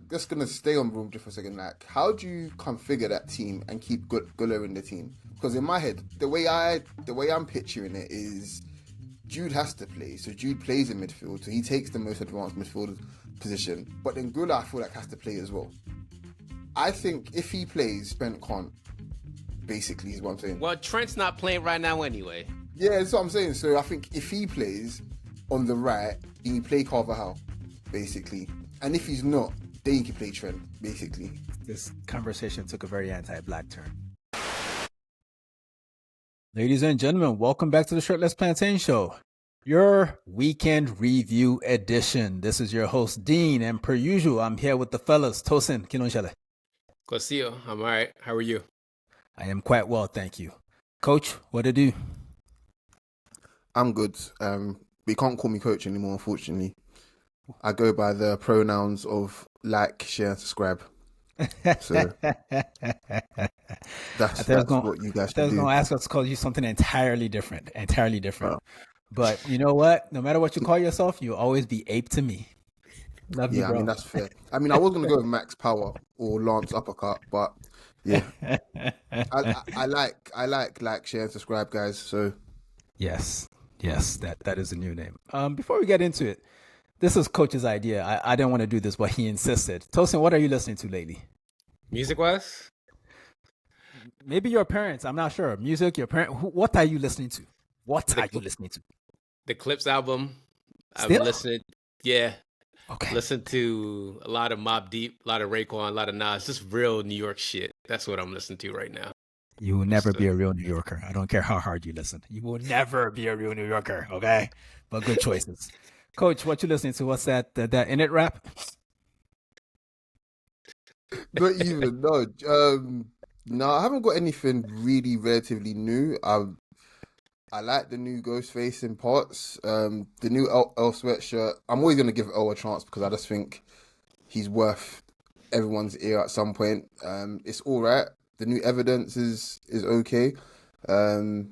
just gonna stay on Real Madrid for a second. Like, how do you configure that team and keep Guller in the team? Because in my head, the way I'm picturing it is Jude has to play, so Jude plays in midfield, so he takes the most advanced midfield position. But then Guller, I feel like, has to play as well. I think if he plays, Bent can't. Basically, is what I'm saying. Well, Trent's not playing right now anyway. Yeah, that's what I'm saying. So I think if he plays on the right, then you play Carvajal, basically. And if he's not, then you can play Trent, basically. This conversation took a very anti-black turn. Ladies and gentlemen, welcome back to the Shirtless Plantain Show, your weekend review edition. This is your host, Dean, and per usual, I'm here with the fellas. Tosin, Kinonshale. Cosio, I'm all right. How are you? I am quite well, thank you. Coach, what to do? I'm good. They can't call me coach anymore, unfortunately. I go by the pronouns of like, share, and subscribe. So that's what you guys should do. I was going to ask us to call you something entirely different. But you know what? No matter what you call yourself, you'll always be ape to me. Love you, bro. I mean, that's fair. I mean, I was going to go with Max Power or Lance Uppercut, but yeah. I like, share, and subscribe, guys. So yes, that is a new name. Before we get into it, this is Coach's idea. I didn't want to do this, but he insisted. Tosin, what are you listening to lately? Music-wise? Maybe your parents. I'm not sure. Music, your parent. What are you listening to? The Clips album. Still? I've listened. Yeah. Okay. Listen to a lot of Mobb Deep, a lot of Raekwon, a lot of Nas. Just real New York shit. That's what I'm listening to right now. You will never be a real New Yorker. I don't care how hard you listen. You will never be a real New Yorker, okay? But good choices. Coach, what you listening to? What's that In It rap? Not even, no. No, I haven't got anything really relatively new. I like the new Ghostface in parts. The new L sweatshirt. I'm always going to give L a chance because I just think he's worth everyone's ear at some point. It's all right. The new Evidence is okay. The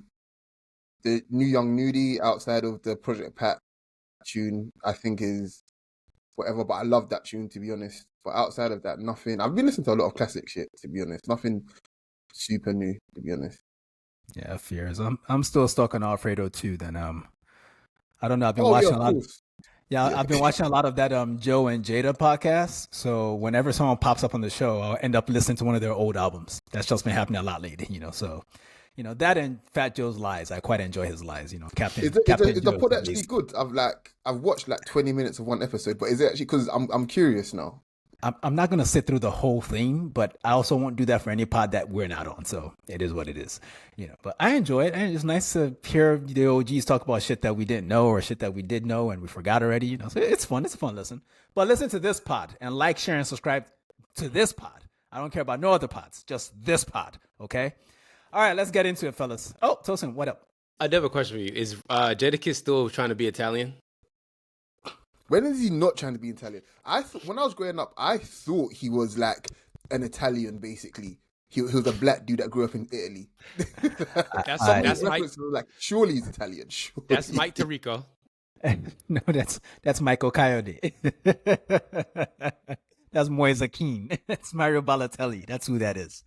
new Young Nudie outside of the Project Pat tune, I think is whatever, but I love that tune, to be honest. But outside of that, nothing. I've been listening to a lot of classic shit, to be honest. Nothing super new, to be honest. Yeah, fears. I'm still stuck on Alfredo too. Then I don't know. I've been watching a lot. I've been watching a lot of that Joe and Jada podcast. So whenever someone pops up on the show, I'll end up listening to one of their old albums. That's just been happening a lot lately, So, that and Fat Joe's lies. I quite enjoy his lies. Captain. Is the pod actually good? I've watched like 20 minutes of one episode, but is it actually, because I'm curious now. I'm not going to sit through the whole thing, but I also won't do that for any pod that we're not on. So it is what it is, but I enjoy it. And it's nice to hear the OGs talk about shit that we didn't know or shit that we did know and we forgot already, So it's fun. It's a fun listen. But listen to this pod and like, share, and subscribe to this pod. I don't care about no other pods, just this pod. Okay. All right, let's get into it, fellas. Oh, Tosin, what up? I do have a question for you. Is Jadakiss still trying to be Italian? When is he not trying to be Italian? When I was growing up, I thought he was like an Italian, basically. He was a black dude that grew up in Italy. That's Mike. Like, surely he's Italian. Surely. That's Mike Tirico. No, that's Michael Coyote. That's Moise Keane. That's Mario Balotelli. That's who that is.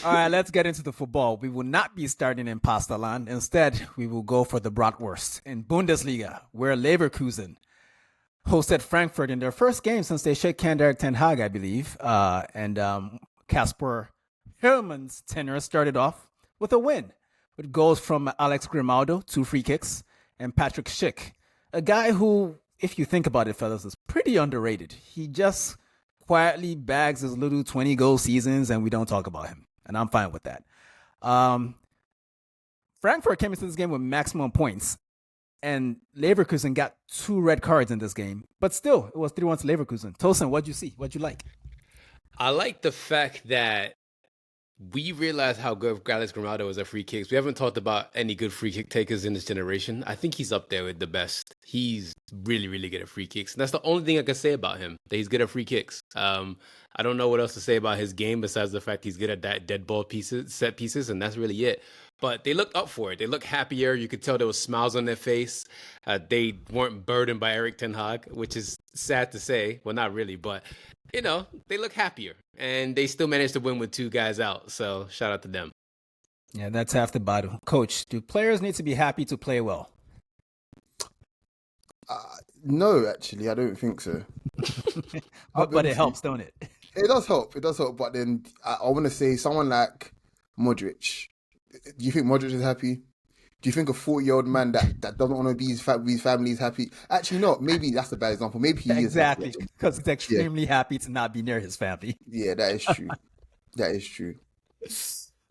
All right, let's get into the football. We will not be starting in Pasta Land. Instead, we will go for the bratwurst in Bundesliga, where Leverkusen hosted Frankfurt in their first game since they shook Eric Ten Hag, I believe. And Kasper Hillman's tenure started off with a win, with goals from Alex Grimaldo, 2 free kicks, and Patrick Schick, a guy who, if you think about it, fellas, is pretty underrated. He just quietly bags his little 20-goal seasons, and we don't talk about him. And I'm fine with that. Frankfurt came into this game with maximum points. And Leverkusen got 2 red cards in this game. But still, it was 3-1 to Leverkusen. Tosin, what'd you see? What'd you like? I like the fact that we realized how good Alex Grimaldo is at free kicks. We haven't talked about any good free kick takers in this generation. I think he's up there with the best. He's really, really good at free kicks. And that's the only thing I can say about him, that he's good at free kicks. I don't know what else to say about his game besides the fact he's good at that dead ball set pieces, and that's really it. But they looked up for it. They looked happier. You could tell there was smiles on their face. They weren't burdened by Eric Ten Hag, which is sad to say. Well, not really, but they look happier, and they still managed to win with 2 guys out. So shout out to them. Yeah, that's half the battle. Coach, do players need to be happy to play well? No, actually, I don't think so. but it helps, don't it? It does help. But then I want to say someone like Modric. Do you think Modric is happy? Do you think a 40-year-old man that doesn't want to be his family is happy? Actually, not. Maybe that's a bad example. Maybe he exactly, is happy, because he's extremely happy to not be near his family. Yeah, that is true. That is true.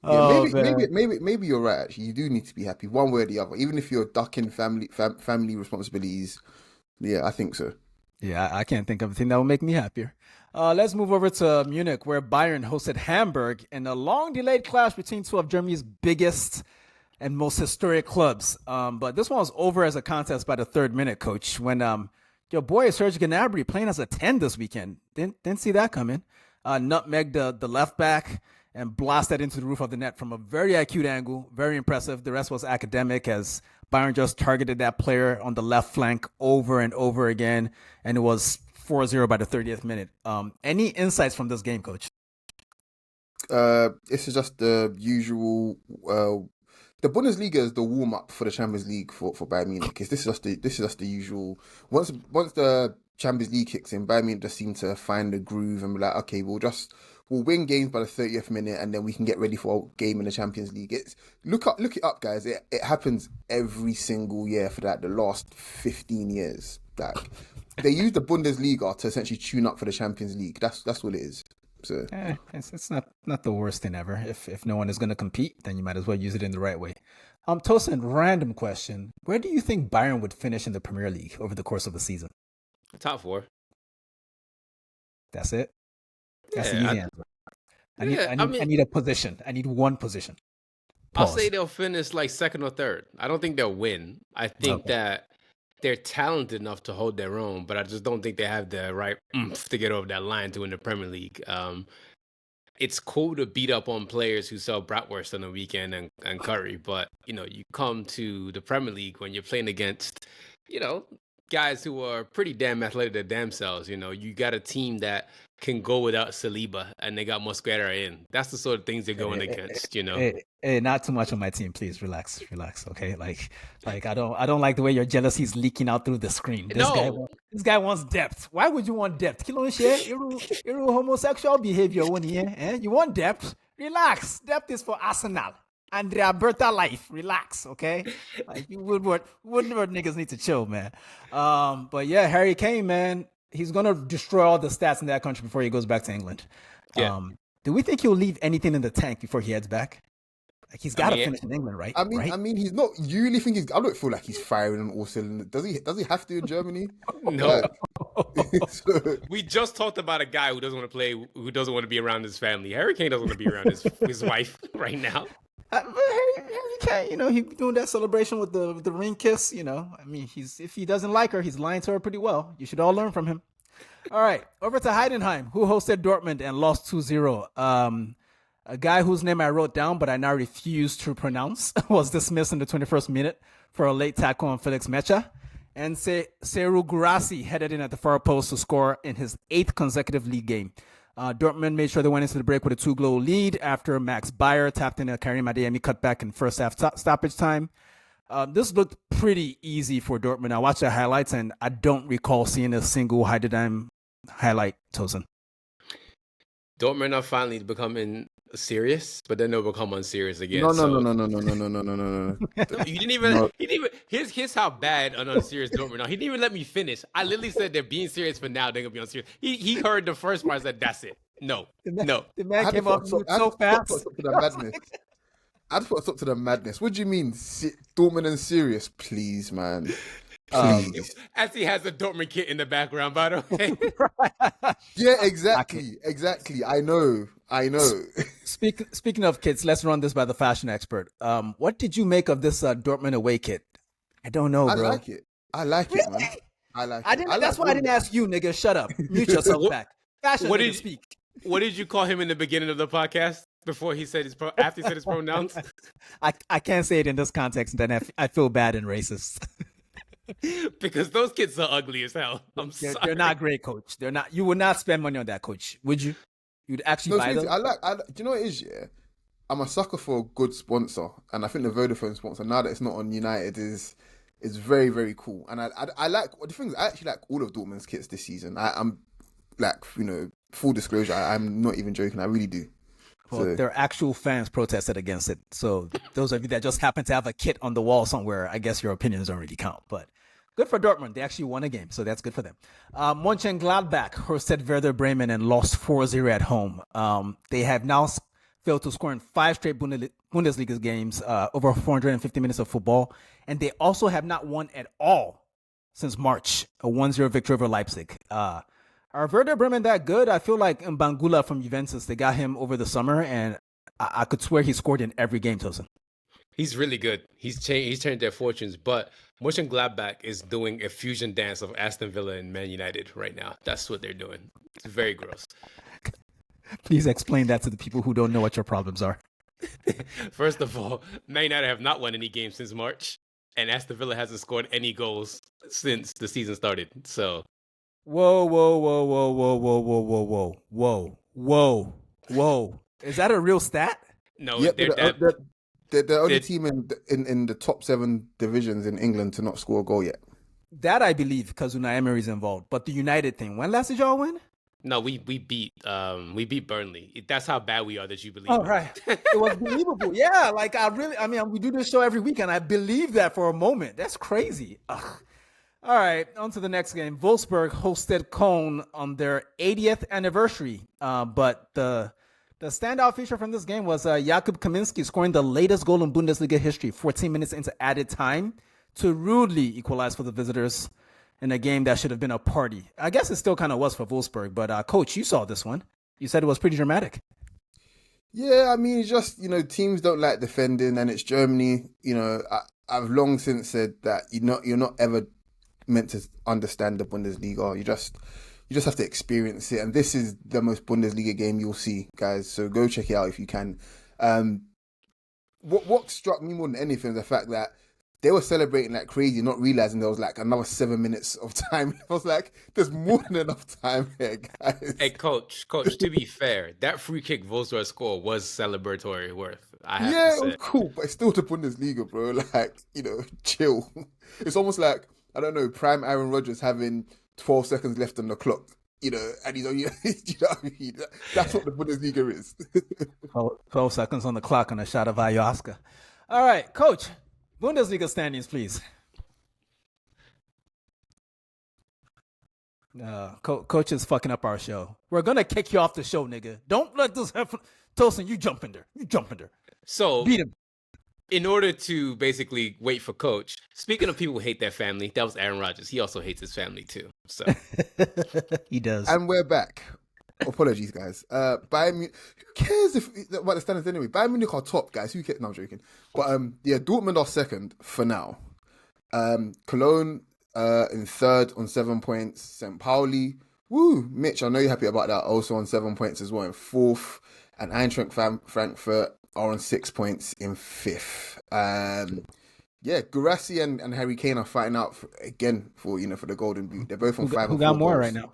Oh, maybe you're right. Actually, you do need to be happy, one way or the other. Even if you're ducking family responsibilities. Yeah, I think so. Yeah, I can't think of a thing that will make me happier. Let's move over to Munich, where Bayern hosted Hamburg in a long-delayed clash between 2 of Germany's biggest and most historic clubs. But this one was over as a contest by the 3rd minute, Coach, when your boy Serge Gnabry playing as a 10 this weekend. Didn't see that coming. Nutmegged the left back and blasted into the roof of the net from a very acute angle. Very impressive. The rest was academic, as Bayern just targeted that player on the left flank over and over again, and it was 4-0 by the 30th minute. Any insights from this game, Coach? This is just the usual. The Bundesliga is the warm up for the Champions League for Bayern Munich. This is just the usual. Once the Champions League kicks in, Bayern Munich just seem to find the groove and be like, okay, we'll win games by the 30th minute, and then we can get ready for a game in the Champions League. Look it up, guys. It happens every single year for the last 15 years. Like, they use the Bundesliga to essentially tune up for the Champions League. That's what it is. So it's not the worst thing ever. If no one is going to compete, then you might as well use it in the right way. Tosin, random question: where do you think Bayern would finish in the Premier League over the course of the season? Top 4. That's it. That's the Yeah, easy answer. I need a position. I need one position. Pause. I'll say they'll finish like 2nd or 3rd. I don't think they'll win. I think that they're talented enough to hold their own, but I just don't think they have the right oomph to get over that line to win the Premier League. It's cool to beat up on players who sell bratwurst on the weekend and curry, but you come to the Premier League when you're playing against, guys who are pretty damn athletic their damn selves. You got a team that can go without Saliba, and they got Mosquera in. That's the sort of things they're going against. Hey, not too much on my team, please. Relax, okay? Like I don't like the way your jealousy is leaking out through the screen. This guy wants depth. Why would you want depth? You're homosexual behavior when you want depth. Relax. Depth is for Arsenal. Andrea Berta life. Relax, okay? Like, you Woodward niggas need to chill, man. But yeah, Harry Kane, man, he's gonna destroy all the stats in that country before he goes back to England. Yeah. Do we think he'll leave anything in the tank before he heads back? Like, he's got to finish in England, right? I mean, he's not. You really think he's? I don't feel like he's firing on all cylinders. Does he have to in Germany? No. We just talked about a guy who doesn't want to play, who doesn't want to be around his family. Harry Kane doesn't want to be around his wife right now. Harry Kane, he's doing that celebration with the ring kiss. I mean, if he doesn't like her, he's lying to her pretty well. You should all learn from him. All right, over to Heidenheim, who hosted Dortmund and lost 2-0. A guy whose name I wrote down, but I now refuse to pronounce, was dismissed in the 21st minute for a late tackle on Felix Mecha. And Seru Gurasi headed in at the far post to score in his 8th consecutive league game. Dortmund made sure they went into the break with a 2-goal lead after Max Bayer tapped in a Karim Adeyemi cutback in first half stoppage time. This looked pretty easy for Dortmund. I watched the highlights, and I don't recall seeing a single Heidenheim highlight, Tosin. Dortmund are finally becoming serious, but then they'll become unserious again. No. You didn't even. No. He didn't even. Here's how bad an unserious Dortmund are. He didn't even let me finish. I literally said they're being serious for now. They're gonna be unserious. He heard the first part. Said that's it. No. The man came up so fast. I'd put a stop to the madness. What do you mean, Dortmund and serious? Please, man. As he has a Dortmund kit in the background, by the way. Yeah, exactly. I know. Speaking of kits, let's run this by the fashion expert. What did you make of this Dortmund away kit? I don't know, bro. I like it, man. I like it. That's why I didn't ask you, nigga. Shut up. Mute yourself back. Fashion, speak. What did you call him in the beginning of the podcast? before he said after he said his pronouns? I can't say it in this context, and then I feel bad and racist. Because those kids are ugly as hell. I'm sorry. They're not great, coach. They're not. You would not spend money on that, coach. Would you? You'd actually buy them? Do you know what it is? Yeah, I'm a sucker for a good sponsor, and I think the Vodafone sponsor, now that it's not on United, is very, very cool. And I like the thing is, I actually like all of Dortmund's kits this season. I'm like, full disclosure, I'm not even joking. I really do. Well, their actual fans protested against it. So those of you that just happen to have a kit on the wall somewhere, I guess your opinions don't really count. But good for Dortmund. They actually won a game, so that's good for them. Mönchengladbach hosted Werder Bremen and lost 4-0 at home. They have now failed to score in 5 straight Bundesliga games, over 450 minutes of football. And they also have not won at all since March, a 1-0 victory over Leipzig. Are Werder Bremen that good? I feel like Mbangula from Juventus, they got him over the summer, and I could swear he scored in every game, Tosin. He's really good. He's changed their fortunes, but Mönchengladbach is doing a fusion dance of Aston Villa and Man United right now. That's what they're doing. It's very gross. Please explain that to the people who don't know what your problems are. First of all, Man United have not won any games since March, and Aston Villa hasn't scored any goals since the season started. So, whoa. Is that a real stat? No, yep, they're the only team in the top 7 divisions in England to not score a goal yet. That I believe because Unai Emery's involved. But the United thing, when last did y'all win? No, we beat Burnley. That's how bad we are that you believe. Oh, right. It was believable. Yeah, like we do this show every week, and I believe that for a moment. That's crazy. Ugh. All right, on to the next game. Wolfsburg hosted Köln on their 80th anniversary. But the standout feature from this game was Jakub Kaminski scoring the latest goal in Bundesliga history, 14 minutes into added time, to rudely equalize for the visitors in a game that should have been a party. I guess it still kind of was for Wolfsburg, but Coach, you saw this one. You said it was pretty dramatic. Yeah, I mean, it's just, teams don't like defending, and it's Germany. I've long since said that you're not ever meant to understand the Bundesliga. You just have to experience it, and this is the most Bundesliga game you'll see, guys. So go check it out if you can. What struck me more than anything is the fact that they were celebrating like crazy, not realizing there was like another 7 minutes of time. I was like, there's more than enough time here, guys. Hey, coach, to be fair, that free kick Wolfsburg score was celebratory worth. It was cool, but it's still the Bundesliga, bro. Like, chill. It's almost like, I don't know, prime Aaron Rodgers having 12 seconds left on the clock, and he's on, what I mean? That's what the Bundesliga is. 12 seconds on the clock on a shot of ayahuasca. All right, Coach. Bundesliga standings, please. Coach is fucking up our show. We're going to kick you off the show, nigga. Don't let this happen. Tosin, you jump in there. So, beat him. In order to basically wait for Coach, speaking of people who hate their family, that was Aaron Rodgers. He also hates his family, too. So he does. And we're back. Apologies, guys. Bayern Munich, who cares about the standings anyway? Bayern Munich are top, guys. Who cares? No, I'm joking. But Dortmund are second for now. Cologne in third on 7 points. St. Pauli, woo, Mitch, I know you're happy about that. Also on 7 points as well in fourth. And Eintracht Frankfurt are on 6 points in fifth. Guirassy and Harry Kane are fighting out for the Golden Boot. They're both on 5. Who got more goals right now?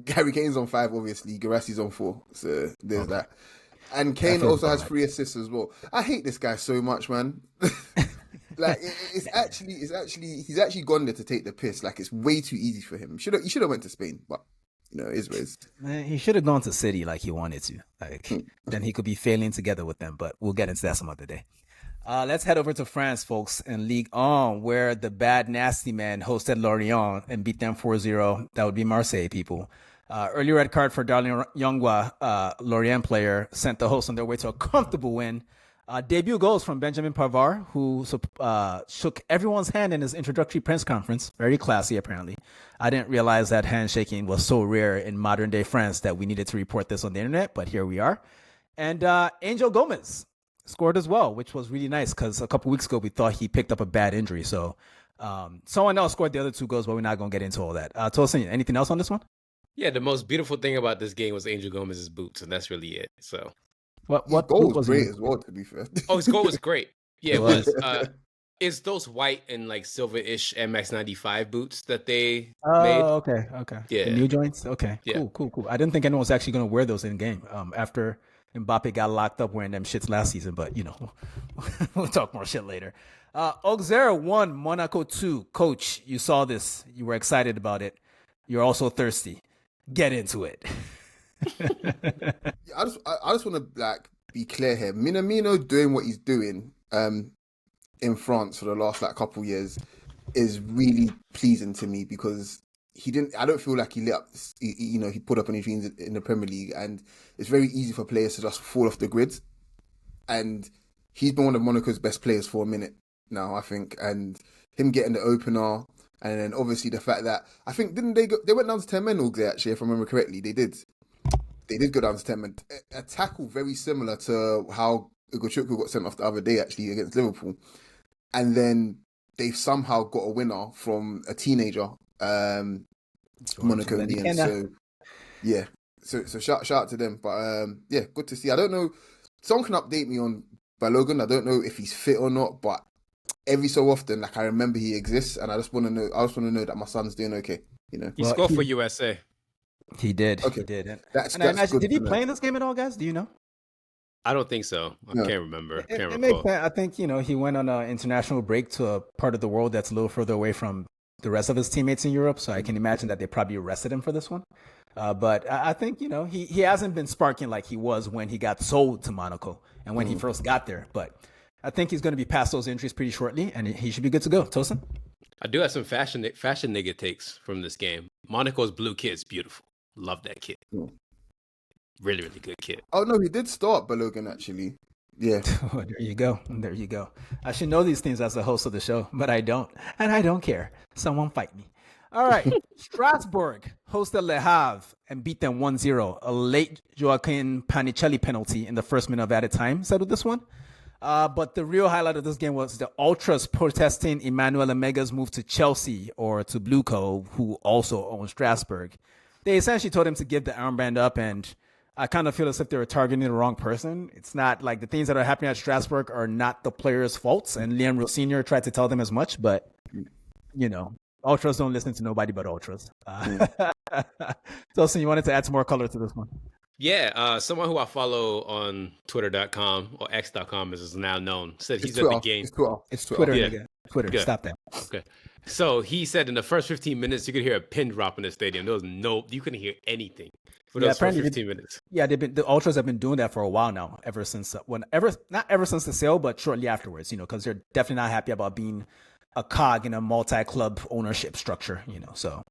Harry Kane's on 5, obviously. Guirassy's on 4. So there's that. And Kane also has 3 assists as well. I hate this guy so much, man. Like he's actually gone there to take the piss. Like it's way too easy for him. He should have went to Spain, but it is what it is. He should have gone to City like he wanted to. Like then he could be failing together with them. But we'll get into that some other day. Let's head over to France, folks, in Ligue 1, where the bad, nasty man hosted Lorient and beat them 4-0. That would be Marseille, people. Early red card for Darlene Youngwa, Lorient player, sent the hosts on their way to a comfortable win. Debut goals from Benjamin Pavard, who shook everyone's hand in his introductory press conference. Very classy, apparently. I didn't realize that handshaking was so rare in modern-day France that we needed to report this on the internet, but here we are. And Angel Gomez scored as well, which was really nice because a couple weeks ago we thought he picked up a bad injury. So someone else scored the other 2 goals, but we're not going to get into all that. Tosin, anything else on this one? Yeah, the most beautiful thing about this game was Angel Gomez's boots, and that's really it. So His What goal boot was was he great in? as well, to be fair. Oh, his goal was great. Yeah, It it was. was. It's those white and like silver-ish MX95 boots that they made. Oh, okay, okay. The Yeah, new joints. Okay, yeah. cool. I didn't think anyone was actually going to wear those in game. After Mbappe got locked up wearing them shits last season, but we'll talk more shit later. Auxerre 1, Monaco 2. Coach, you saw this. You were excited about it. You're also thirsty. Get into it. I just want to like be clear here. Minamino doing what he's doing in France for the last like couple years is really pleasing to me because he didn't. I don't feel like he lit up. He put up any dreams in the Premier League, and it's very easy for players to just fall off the grid. And he's been one of Monaco's best players for a minute now, I think. And him getting the opener, and then obviously the fact that I think they went down to 10 men all day actually, if I remember correctly. They did. They did go down to 10 men. A tackle very similar to how Ugochukwu got sent off the other day actually against Liverpool. And then they somehow got a winner from a teenager, Monaco in the end. So yeah, so shout out to them. But yeah, good to see. I don't know. Someone can update me on Balogun. I don't know if he's fit or not, but every so often, like I remember he exists, and I just want to know. I just want to know that my son's doing okay. He scored for USA. He did. Okay. He did. And That's I imagine, good did he to know. play in this game at all, guys? Do you know? I don't think so. I can't remember. It makes sense. I think he went on an international break to a part of the world that's a little further away from the rest of his teammates in Europe. So I can imagine that they probably arrested him for this one. But I think he hasn't been sparking like he was when he got sold to Monaco and when he first got there. But I think he's going to be past those injuries pretty shortly, and he should be good to go. Tosin? I do have some fashion nigga takes from this game. Monaco's blue kid is beautiful. Love that kid. Really, really good kid. Oh no, he did start Balogun actually. Yeah. Oh, there you go. There you go. I should know these things as the host of the show, but I don't. And I don't care. Someone fight me. All right. Strasbourg hosted Le Havre and beat them 1-0. A late Joaquin Panicelli penalty in the first minute of added time settled this one. But the real highlight of this game was the Ultras protesting Emmanuel Omega's move to Chelsea or to Blueco, who also owns Strasbourg. They essentially told him to give the armband up, and I kind of feel as if they were targeting the wrong person. It's not like the things that are happening at Strasbourg are not the players' faults, and Liam Real Sr. tried to tell them as much, but, Ultras don't listen to nobody but Ultras. Tosin, you wanted to add some more color to this one? Yeah, someone who I follow on Twitter.com or X.com as is now known said he's at the game. It's Twitter. Yeah. Nigga. Twitter. Good. Stop that. Okay. So he said in the first 15 minutes, you could hear a pin drop in the stadium. You couldn't hear anything for those first 15 minutes. Yeah, the Ultras have been doing that for a while now, ever since not ever since the sale, but shortly afterwards, because they're definitely not happy about being a cog in a multi-club ownership structure, so.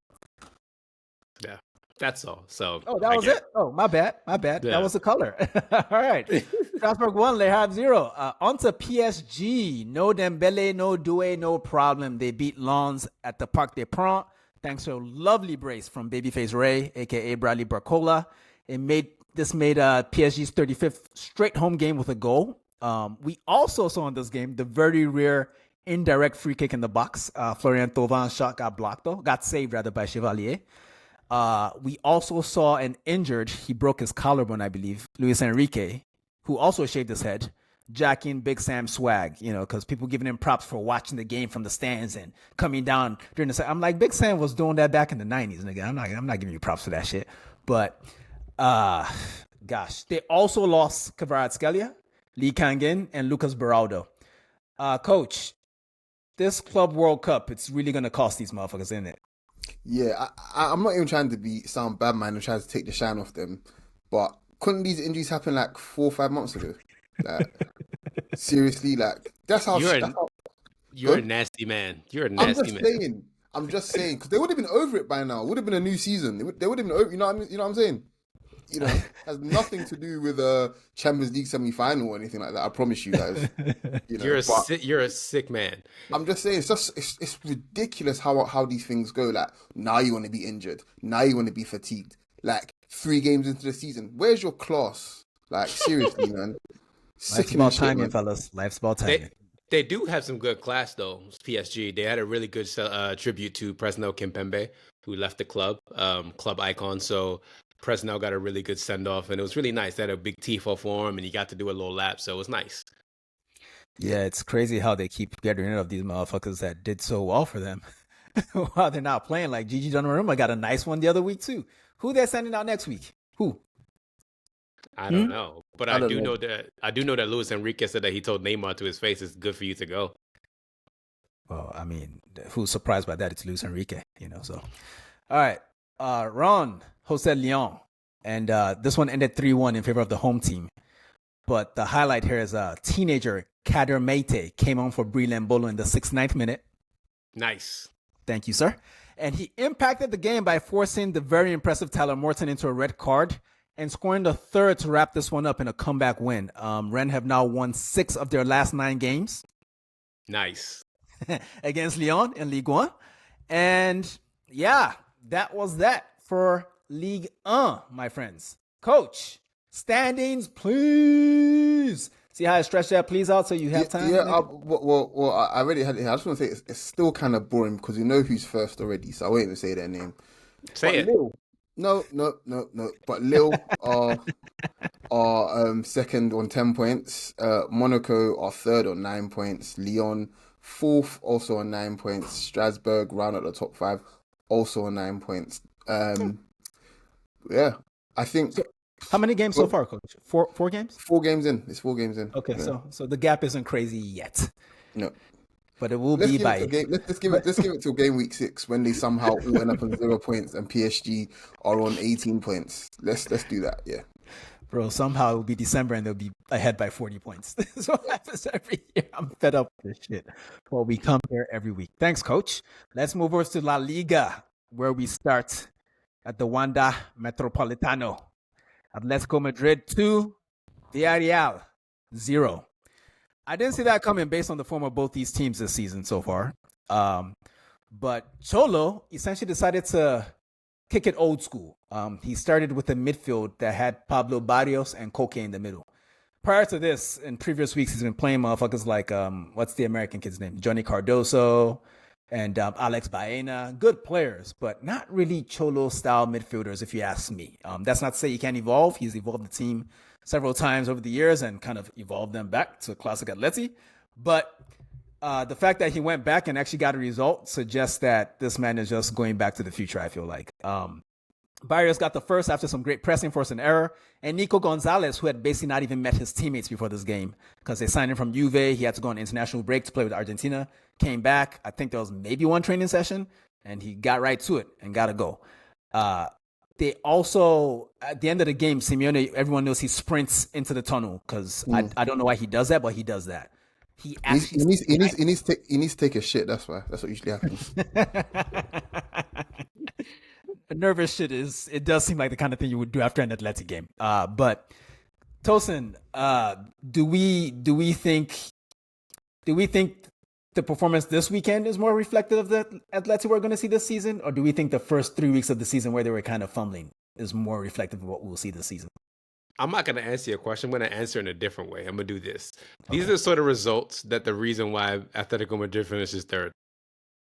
Yeah, that's all. So. Oh, that was it? Oh, my bad. Yeah. That was the color. All right. Strasbourg 1, Le Havre 0. On to PSG. No Dembele, no Doué, no problem. They beat Lens at the Parc des Princes thanks to a lovely brace from Babyface Ray, a.k.a. Bradley Barcola. This made PSG's 35th straight home game with a goal. We also saw in this game the very rare indirect free kick in the box. Florian Thauvin shot got saved by Chevalier. We also saw an injured, he broke his collarbone, I believe, Luis Enrique, who also shaved his head, jacking Big Sam swag, because people giving him props for watching the game from the stands and coming down during the. I'm like, Big Sam was doing that back in the 90s, nigga. I'm not giving you props for that shit. But, gosh, they also lost Kvaratskhelia, Lee Kangin, and Lucas Beraldo. Coach, this Club World Cup, it's really going to cost these motherfuckers, isn't it? Yeah, I'm not even trying to sound bad man and trying to take the shine off them, but couldn't these injuries happen like 4 or 5 months ago? Like, seriously, like that's how. You're a nasty man. You're a nasty man. I'm just saying, because they would have been over it by now. It would have been a new season. They would have been over. You know what I'm saying? Has nothing to do with a Champions League semi-final or anything like that. I promise you guys. You're a sick man. I'm just saying, it's ridiculous how these things go. Like, now you want to be injured. Now you want to be fatigued. Like, 3 games into the season. Where's your class? Like, seriously, man. Life's about timing, fellas. Life's about timing. They do have some good class, though, PSG. They had a really good tribute to Presnel Kimpembe, who left the club icon. So Presnell got a really good send off, and it was really nice. They had a big tifo for him, and he got to do a little lap, so it was nice. Yeah, it's crazy how they keep getting rid of these motherfuckers that did so well for them while they're not playing. Like Gigi Donnarumma got a nice one the other week too. Who they're sending out next week? Who? I don't know, but I I don't do know. know that Luis Enrique said that he told Neymar to his face, "It's good for you to go." Well, I mean, who's surprised by that? It's Luis Enrique, So, all right. Ron hosted Lyon, and this one ended 3-1 in favor of the home team. But the highlight here is teenager Kader Meite came on for Brie Lembolo in the 69th minute. Nice. Thank you, sir. And he impacted the game by forcing the very impressive Tyler Morton into a red card and scoring the third to wrap this one up in a comeback win. Rennes have now won 6 of their last 9 games. Nice. Against Lyon in Ligue 1. And yeah, that was that for Ligue 1, my friends. Coach, standings, please. See how I stretched that please out so you have time? Yeah, I already had it here. I just want to say it's still kind of boring because we know who's first already, so I won't even say their name. Say it. Lille, no. But Lille are second on 10 points. Monaco are third on 9 points. Lyon fourth, also on 9 points. Strasbourg round at the top 5, also on 9 points. Yeah, I think. How many games so far, Coach? Four games? 4 games in. It's 4 games in. Okay, yeah. So the gap isn't crazy yet. No. But it will be by. Let's give it till game week 6 when they somehow all end up on 0 points and PSG are on 18 points. Let's do that. Yeah. Bro, somehow it will be December and they'll be ahead by 40 points. That's what happens every year. I'm fed up with this shit. Well, we come here every week. Thanks, Coach. Let's move over to La Liga, where we start at the Wanda Metropolitano. Atletico Madrid 2, Villarreal 0. I didn't see that coming based on the form of both these teams this season so far. But Cholo essentially decided to kick it old school. He started with a midfield that had Pablo Barrios and Koke in the middle. Prior to this, in previous weeks, he's been playing motherfuckers like, what's the American kid's name? Johnny Cardoso and Alex Baena. Good players, but not really Cholo-style midfielders, if you ask me. That's not to say he can't evolve. He's evolved the team several times over the years and kind of evolved them back to classic Atleti. But the fact that he went back and actually got a result suggests that this man is just going back to the future, I feel like. Barrios got the first after some great pressing, forced an error. And Nico Gonzalez, who had basically not even met his teammates before this game because they signed him from Juve. He had to go on international break to play with Argentina. Came back. I think there was maybe one training session, and he got right to it and got to go. They also, at the end of the game, Simeone, everyone knows he sprints into the tunnel because I don't know why he does that, but he does that. He needs to take a shit. That's why. That's what usually happens. Nervous shit it does seem like the kind of thing you would do after an Athletic game. But Tosin, do we think the performance this weekend is more reflective of the Athletic we're going to see this season, or do we think the first 3 weeks of the season where they were kind of fumbling is more reflective of what we'll see this season? I'm not going to answer your question. I'm going to answer in a different way. I'm going to do this. These are the sort of results that the reason why Atletico Madrid finishes third.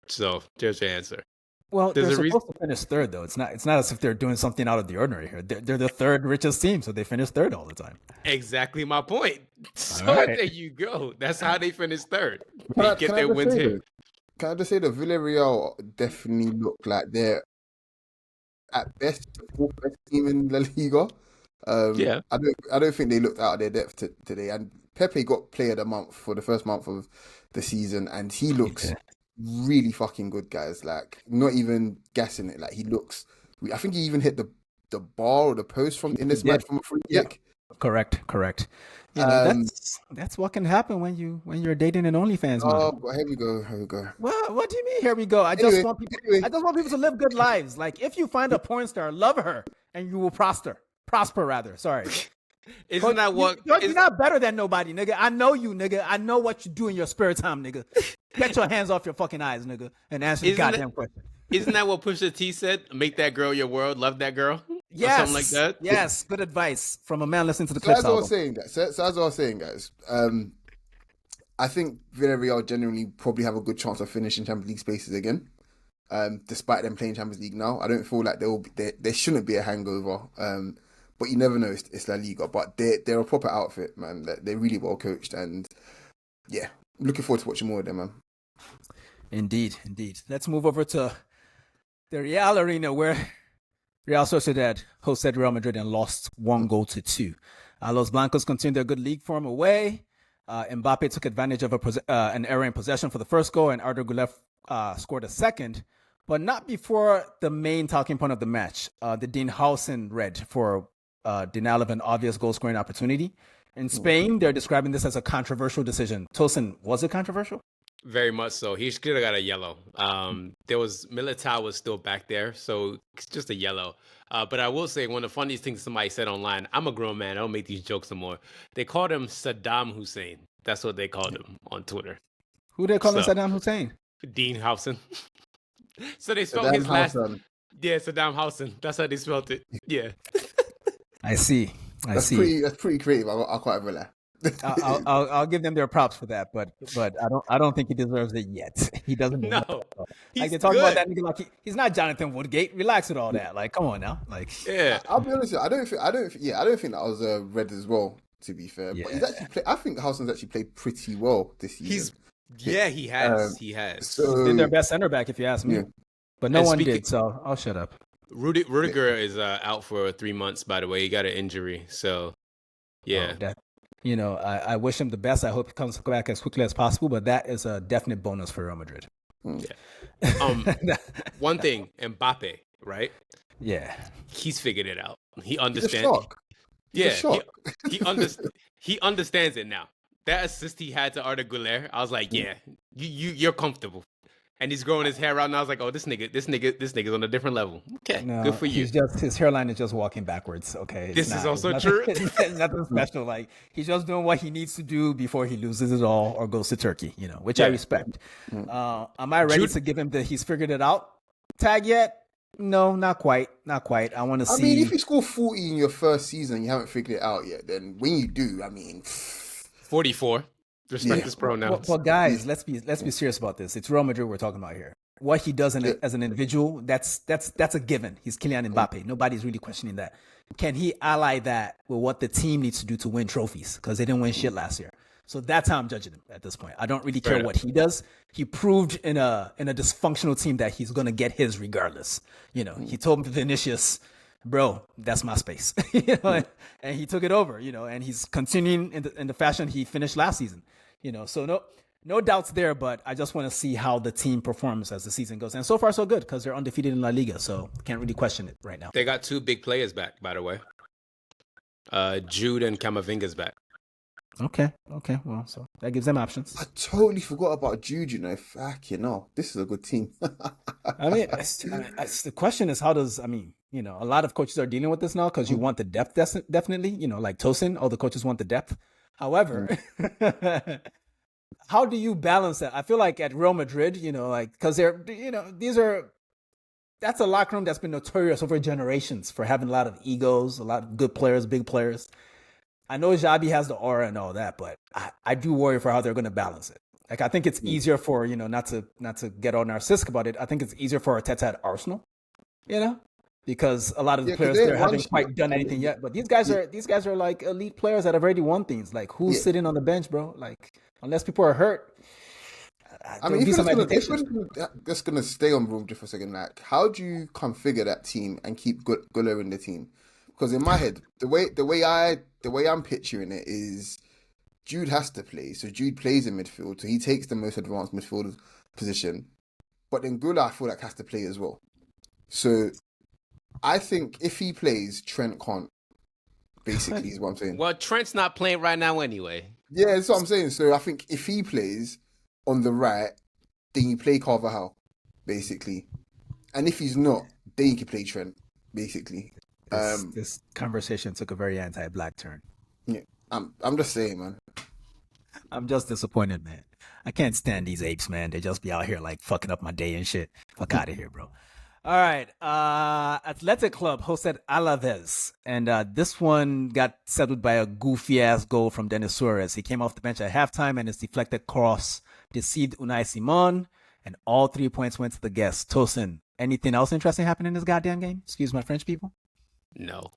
So there's your answer. Well, they're supposed to finish third, though. It's not as if they're doing something out of the ordinary here. They're the third richest team, so they finish third all the time. Exactly my point. So there you go. That's how they finish third. They get their wins here. Can I just say that Villarreal definitely look like they're at best the 4th best team in La Liga. Yeah, I don't think they looked out of their depth today. And Pepe got Player of the Month for the first month of the season, and he looks really fucking good, guys. Like, not even guessing it. Like, he looks. I think he even hit the bar or the post in this match from a free kick. Correct. You know, that's what can happen when you're dating an OnlyFans man. Oh, well, here we go. Well, what do you mean? Here we go. I just want people to live good lives. Like, if you find a porn star, love her, and you will prosper. Sorry. Isn't that what? You're not better than nobody, nigga. I know you, nigga. I know what you do in your spare time, nigga. Get your hands off your fucking eyes, nigga, and answer the goddamn question. Isn't that what Pusha T said? Make that girl your world. Love that girl. Yes, or something like that. Yes, good advice from a man listening to the Clips album. As I was saying, guys. I think Villarreal genuinely probably have a good chance of finishing Champions League spaces again. Despite them playing Champions League now, I don't feel like there shouldn't be a hangover. But you never know. It's La Liga, but they're a proper outfit, man. They're really well coached, and yeah, looking forward to watching more of them, man. Indeed. Let's move over to the Real Arena, where Real Sociedad hosted Real Madrid and lost 1-2. Los Blancos continued their good league form away. Mbappe took advantage of an error in possession for the first goal, and Arda Güler scored a second, but not before the main talking point of the match, the Dean Howson red for denial of an obvious goal-scoring opportunity. In Spain, they're describing this as a controversial decision. Tosin, was it controversial? Very much so. He should have got a yellow. Militao was still back there, so it's just a yellow. But I will say, one of the funniest things somebody said online, I'm a grown man, I don't make these jokes no more. They called him Saddam Hussein. That's what they called him on Twitter. Who they calling Saddam Hussein? Dean Howson. So they spelled his last... Yeah, Saddam Howson. That's how they spelled it. Yeah. I see. That's pretty creative. I'll quite relax. I'll give them their props for that, but I don't think he deserves it yet. He doesn't. No, like they're talking about that nigga like he's not Jonathan Woodgate. Relax with all that. Like, come on now. Like, yeah. I'll be honest with you, I don't think that was red as well. To be fair, but he's actually I think Howson's actually played pretty well this season. He has. He has. So, he's their best center back, if you ask me. Yeah. But no one did, so I'll shut up. Rudiger is out for 3 months. By the way, he got an injury. So, yeah. I wish him the best. I hope he comes back as quickly as possible. But that is a definite bonus for Real Madrid. Yeah. One thing, Mbappe, right? Yeah. He's figured it out. He understands. He understands it now. That assist he had to Arda Güler, I was like, yeah, you're comfortable. And he's growing his hair out, and I was like, oh, this nigga's on a different level. Okay, no, good for you. His hairline is just walking backwards. Okay, this is also true. Nothing special. Like, he's just doing what he needs to do before he loses it all or goes to Turkey. Which I respect. Am I ready to give him the he's figured it out tag yet? No, not quite. I want to see. I mean, if you score 40 in your first season, and you haven't figured it out yet. Then when you do, I mean, 44. Respect his pronouns. Well, guys, let's be serious about this. It's Real Madrid we're talking about here. What he does as an individual, that's a given. He's Kylian Mbappe. Nobody's really questioning that. Can he ally that with what the team needs to do to win trophies? Because they didn't win shit last year. So that's how I'm judging him at this point. I don't really care what he does. He proved in a dysfunctional team that he's gonna get his regardless. He told Vinicius, bro, that's my space. And he took it over. And he's continuing in the fashion he finished last season. So no doubts there. But I just want to see how the team performs as the season goes. And so far so good because they're undefeated in La Liga. So can't really question it right now. They got 2 big players back, by the way. Jude and Camavinga's back. Okay. Well, so that gives them options. I totally forgot about Jude. This is a good team. I mean, the question is, how does? A lot of coaches are dealing with this now because you want the depth, definitely. Like Tosin, all the coaches want the depth. However, how do you balance that? I feel like at Real Madrid, because that's a locker room that's been notorious over generations for having a lot of egos, a lot of good players, big players. I know Xabi has the aura and all that, but I do worry for how they're going to balance it. Like, I think it's easier for, not to get all narcissistic about it. I think it's easier for Arteta at Arsenal, because a lot of the players there haven't quite done anything yet. But these guys are like elite players that have already won things. Like, who's sitting on the bench, bro? Like, unless people are hurt. If you're just going to stay on room just for a second, like, how do you configure that team and keep Güler in the team? Because in my head, the way I'm picturing it is Jude has to play. So Jude plays in midfield. So he takes the most advanced midfield position. But then Güler, I feel like, has to play as well. So I think if he plays, Trent can't. Basically, is what I'm saying. Well, Trent's not playing right now anyway. Yeah, that's what I'm saying. So I think if he plays on the right, then you play Carvajal, basically. And if he's not, then you can play Trent, basically. This conversation took a very anti-black turn. Yeah, I'm just saying, man. I'm just disappointed, man. I can't stand these apes, man. They just be out here like fucking up my day and shit. Fuck out of here, bro. All right. Athletic Club hosted Alaves, and this one got settled by a goofy-ass goal from Denis Suarez. He came off the bench at halftime, and his deflected cross deceived Unai Simon, and all 3 points went to the guests. Tosin, anything else interesting happened in this goddamn game? Excuse my French people. No,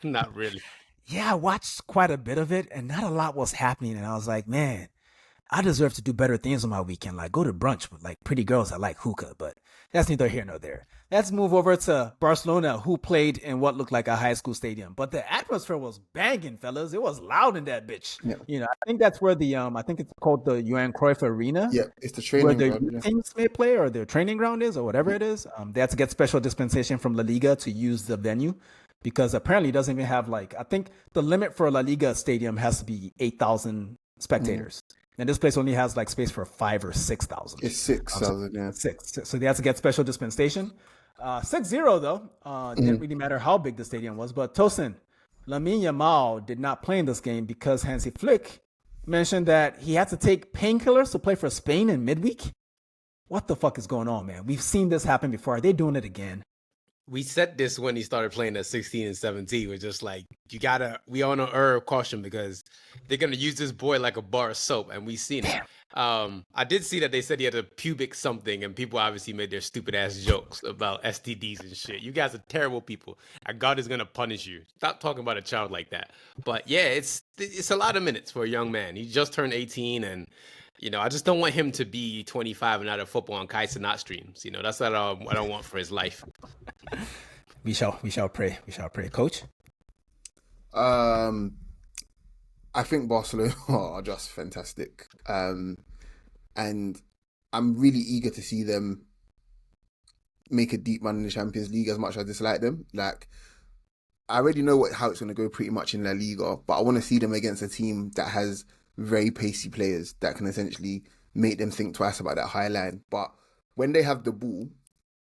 not really. Yeah, I watched quite a bit of it, and not a lot was happening. And I was like, man, I deserve to do better things on my weekend, like go to brunch with like pretty girls that like hookah, but that's neither here nor there. Let's move over to Barcelona, who played in what looked like a high school stadium, but the atmosphere was banging, fellas. It was loud in that bitch. Yeah. You know, I think that's where the I think it's called the Johan Cruyff Arena. Yeah, it's the Where training their ground. Yeah. teams may play or their training ground is or whatever it is. They have to get special dispensation from La Liga to use the venue because apparently it doesn't even have like, I think the limit for a La Liga stadium has to be 8,000 spectators. And this place only has like space for 5,000 or 6,000. It's 6,000, yeah. 6. So they have to get special dispensation. 6-0 though. Didn't really matter how big the stadium was. But Tosin, Lamine Yamal did not play in this game because Hansi Flick mentioned that he had to take painkillers to play for Spain in midweek. What the fuck is going on, man? We've seen this happen before. Are they doing it again? We said this when he started playing at 16 and 17. We're just like, we all know err of caution because they're going to use this boy like a bar of soap, and we've seen it. I did see that they said he had a pubic something, and people obviously made their stupid ass jokes about STDs and shit. You guys are terrible people, and God is going to punish you. Stop talking about a child like that. But yeah, it's a lot of minutes for a young man. He just turned 18, and you know, I just don't want him to be 25 and out of football on kites and not streams. You know, that's what I don't want for his life. We shall pray. We shall pray. Coach? I think Barcelona are just fantastic. And I'm really eager to see them make a deep run in the Champions League as much as I dislike them. Like, I already know how it's going to go pretty much in La Liga, but I want to see them against a team that has very pacey players that can essentially make them think twice about that high line. But when they have the ball,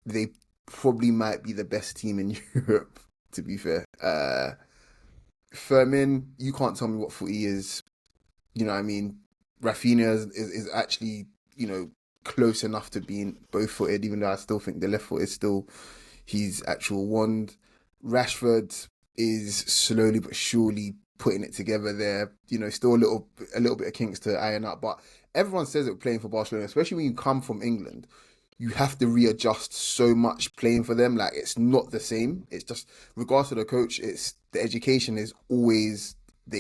they probably might be the best team in Europe, to be fair. Fermin, you can't tell me what foot he is. You know what I mean? Rafinha is actually, you know, close enough to being both-footed, even though I still think the left foot is still his actual wand. Rashford is slowly but surely putting it together there. You know, still a little bit of kinks to iron out. But everyone says it playing for Barcelona, especially when you come from England, you have to readjust so much playing for them. Like, it's not the same. It's just, regardless of the coach, it's the education is always,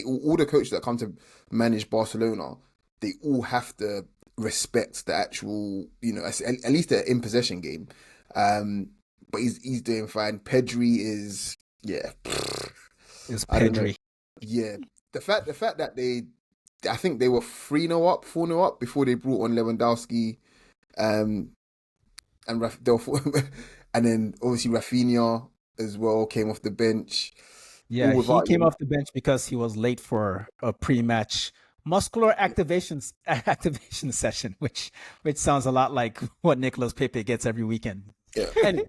all the coaches that come to manage Barcelona, they all have to respect the actual, you know, at least the in possession game. But he's doing fine. Pedri is, yeah. It's Pedri. Yeah. The fact that I think they were 3-0 up, 4-0 up before they brought on Lewandowski, and then obviously Rafinha as well came off the bench. Yeah, he came off the bench because he was late for a pre-match muscular activation session, which sounds a lot like what Nicolas Pepe gets every weekend. Yeah. And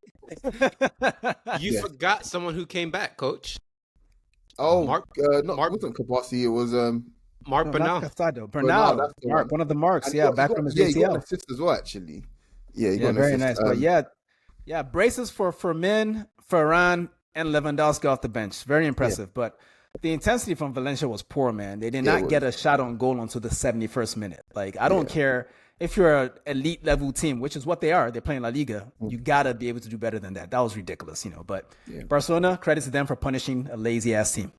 you forgot someone who came back, Coach. Oh, it wasn't Kabasi. It was Mark Bernal. Bernal, Mark, one of the marks. And back from his ACL. He got an assist as well, actually. Yeah, he got an very assist. Nice. But braces for Fermin, Ferran, and Lewandowski off the bench. Very impressive. But the intensity from Valencia was poor, man. They did not get a shot on goal until the 71st minute. Like, I don't care if you're an elite level team, which is what they are. They're playing La Liga. You gotta be able to do better than that. That was ridiculous, you know. But Barcelona, credit to them for punishing a lazy ass team.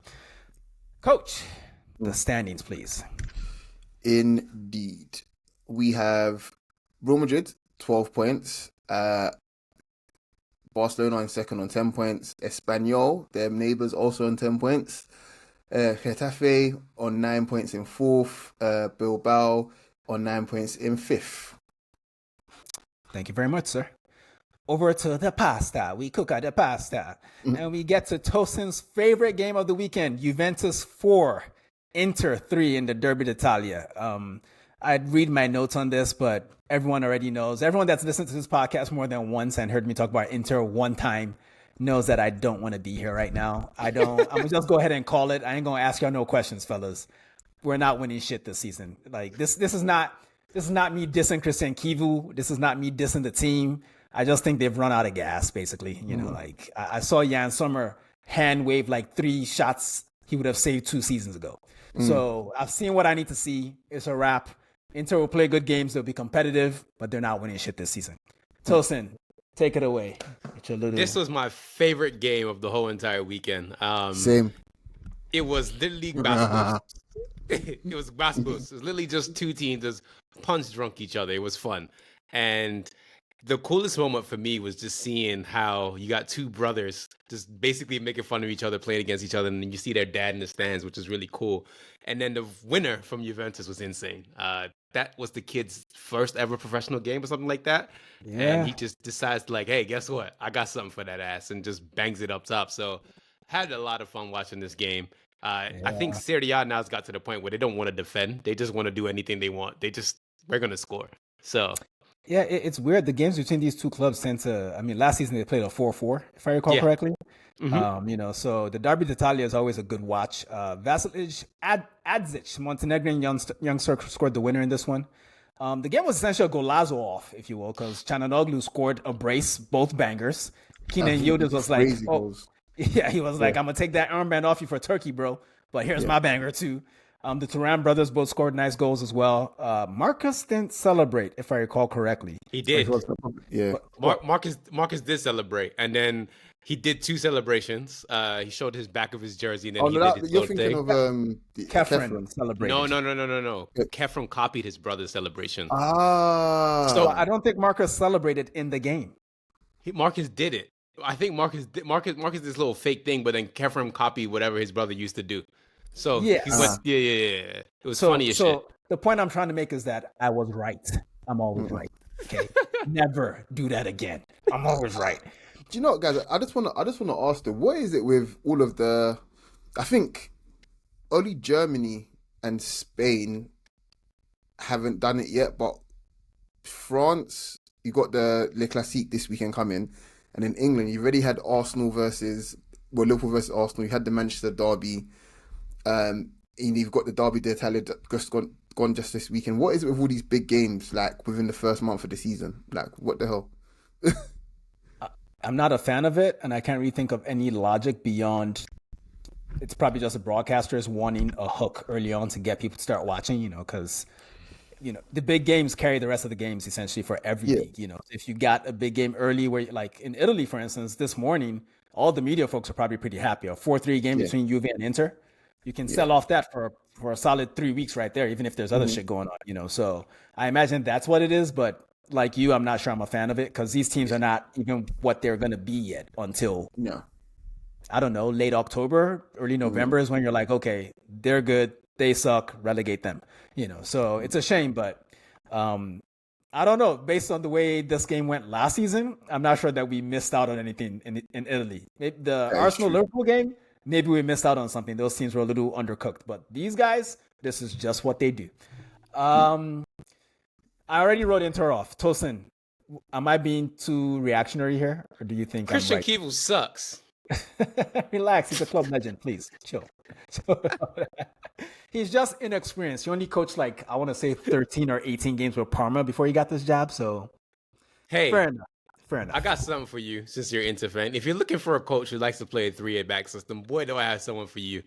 Coach, the standings, please. Indeed, we have Real Madrid 12 points. Barcelona in second on 10 points. Espanyol, their neighbours, also on 10 points. Getafe on 9 points in fourth. Bilbao on 9 points in fifth. Thank you very much, sir. Over to the pasta. We cook out the pasta. And we get to Tosin's favorite game of the weekend. Juventus 4, Inter 3 in the Derby d'Italia. I'd read my notes on this, but everyone already knows. Everyone that's listened to this podcast more than once and heard me talk about Inter one time knows that I don't want to be here right now. I'm going to just go ahead and call it. I ain't going to ask y'all no questions, fellas. We're not winning shit this season. Like, this is not me dissing Christian Kivu. This is not me dissing the team. I just think they've run out of gas, basically. You know, like, I saw Jan Sommer hand wave like 3 shots he would have saved 2 seasons ago. So I've seen what I need to see. It's a wrap. Inter will play good games. They'll be competitive, but they're not winning shit this season. Tosin, take it away. This was my favorite game of the whole entire weekend. Same. It was literally basketball. It was basketball. It was literally just two teams just punch drunk each other. It was fun. And the coolest moment for me was just seeing how you got two brothers just basically making fun of each other, playing against each other, and then you see their dad in the stands, which is really cool. And then the winner from Juventus was insane. That was the kid's first ever professional game or something like that. Yeah. And he just decides to like, hey, guess what? I got something for that ass, and just bangs it up top. So had a lot of fun watching this game. I think Serie A now has got to the point where they don't want to defend. They just want to do anything they want. We're going to score. So yeah, it's weird. The games between these two clubs tend to. I mean, last season they played a 4-4, if I recall correctly. Mm-hmm. So the Derby d'Italia is always a good watch. Vasilic Adzic, Montenegrin youngster, scored the winner in this one. The game was essentially a golazo off, if you will, because Chananoglu scored a brace, both bangers. Kenan Yildiz was like, he was like, I'm gonna take that armband off you for Turkey, bro. But here's my banger too. The Turan brothers both scored nice goals as well. Marcus didn't celebrate, if I recall correctly. He did. Yeah. Marcus did celebrate, and then he did two celebrations. He showed his back of his jersey, and then did his you're thinking of Kefren celebrated. No. Kefren copied his brother's celebration. So I don't think Marcus celebrated in the game. Marcus did it. I think Marcus did this little fake thing, but then Kefren copied whatever his brother used to do. So he went, It was funny as shit. So the point I'm trying to make is that I was right. I'm always right. Okay, never do that again. I'm always right. Do you know what, guys? I just want to ask them, what is it with all of the? I think only Germany and Spain haven't done it yet, but France, you got the Le Classique this weekend coming, and in England, you've already had Liverpool versus Arsenal. You had the Manchester derby. And you've got the Derby d'Italia just gone just this weekend. What is it with all these big games like within the first month of the season? Like, what the hell? I'm not a fan of it, and I can't really think of any logic beyond. It's probably just the broadcasters wanting a hook early on to get people to start watching. Because the big games carry the rest of the games essentially for every league. If you got a big game early, where like in Italy, for instance, this morning, all the media folks are probably pretty happy. A 4-3 game between Juve and Inter. You can sell off that for a solid 3 weeks right there, even if there's other shit going on, So I imagine that's what it is. But like you, I'm not sure I'm a fan of it because these teams are not even what they're going to be yet until, I don't know, late October, early November is when you're like, okay, they're good. They suck. Relegate them, So it's a shame, but I don't know. Based on the way this game went last season, I'm not sure that we missed out on anything in Italy. The Arsenal-Liverpool game, maybe we missed out on something. Those teams were a little undercooked. But these guys, this is just what they do. I already wrote Inter off. Tosin, am I being too reactionary here? Or do you think Christian I'm right? Keeble sucks. Relax. He's a club legend. Please, chill. He's just inexperienced. He only coached I want to say 13 or 18 games with Parma before he got this job. So, hey, fair enough. I got something for you since you're Inter fan. If you're looking for a coach who likes to play a 3-8-back system, boy, do I have someone for you.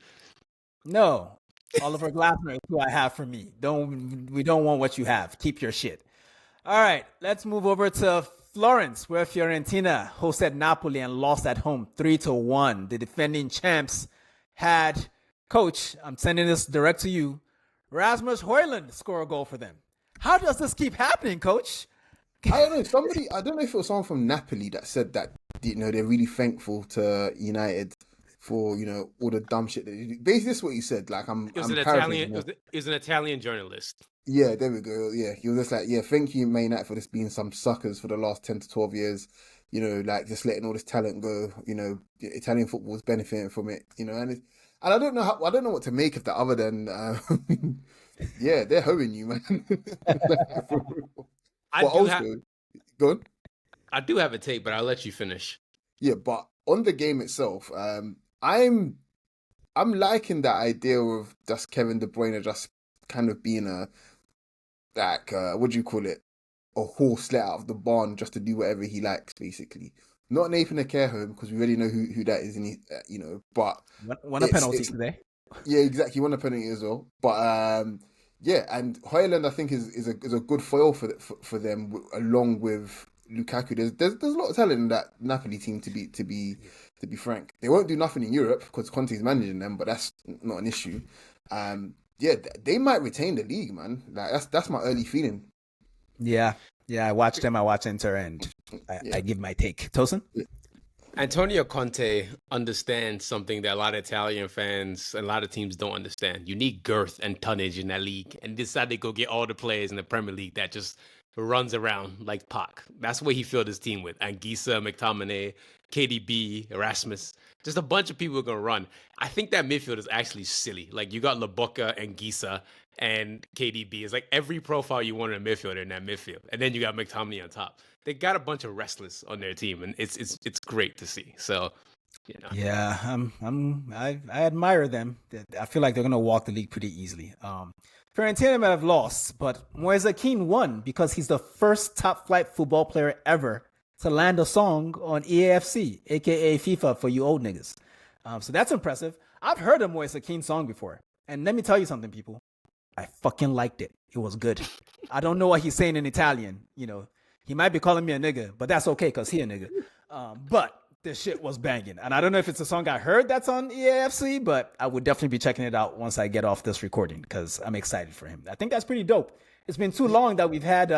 No, Oliver Glasner is who I have for me. We don't want what you have. Keep your shit. All right, let's move over to Florence, where Fiorentina hosted Napoli and lost at home 3-1. The defending champs had coach. I'm sending this direct to you. Rasmus Højlund score a goal for them. How does this keep happening, coach? I don't know. I don't know if it was someone from Napoli that said that, they're really thankful to United for, all the dumb shit that they do. Basically, this is what he said. Like, it was an Italian journalist. Yeah, there we go. Yeah, he was just like, thank you, Man United, for just being some suckers for the last 10 to 12 years. Just letting all this talent go. Italian football is benefiting from it. And I don't know I don't know what to make of that other than, they're hoeing you, man. Go on. I do have a take, but I'll let you finish. Yeah, but on the game itself, I'm liking that idea of just Kevin De Bruyne just kind of being what do you call it? A horse let out of the barn just to do whatever he likes, basically. Not Nathan a care home, because we already know who that is, and but won a penalty today. Yeah, exactly. Won a penalty as well. But Yeah, and Højlund I think is a good foil for them along with Lukaku. There's a lot of talent in that Napoli team to be frank. They won't do nothing in Europe because Conte's managing them, but that's not an issue. Yeah, they might retain the league, man. Like that's my early feeling. Yeah, I watch them. I watch Inter, and I give my take. Tosin? Antonio Conte understands something that a lot of Italian fans and a lot of teams don't understand. You need girth and tonnage in that league, and decide to go get all the players in the Premier League that just runs around like Pac. That's what he filled his team with. Anguissa, McTominay, KDB, Erasmus, just a bunch of people are gonna run. I think that midfield is actually silly. Like you got Laboca, Anguissa, and KDB. It's like every profile you want in a midfielder in that midfield, and then you got McTominay on top. They got a bunch of restless on their team, and it's great to see. So, Yeah, I admire them. I feel like they're gonna walk the league pretty easily. Fiorentina might have lost, but Moise Kean won because he's the first top flight football player ever to land a song on EAFC, aka FIFA for you old niggas. So that's impressive. I've heard a Moise Kean song before, and let me tell you something, people. I fucking liked it. It was good. I don't know what he's saying in Italian. He might be calling me a nigga, but that's okay because he a nigga. But this shit was banging. And I don't know if it's a song I heard that's on EAFC, but I would definitely be checking it out once I get off this recording because I'm excited for him. I think that's pretty dope. It's been too long that we've had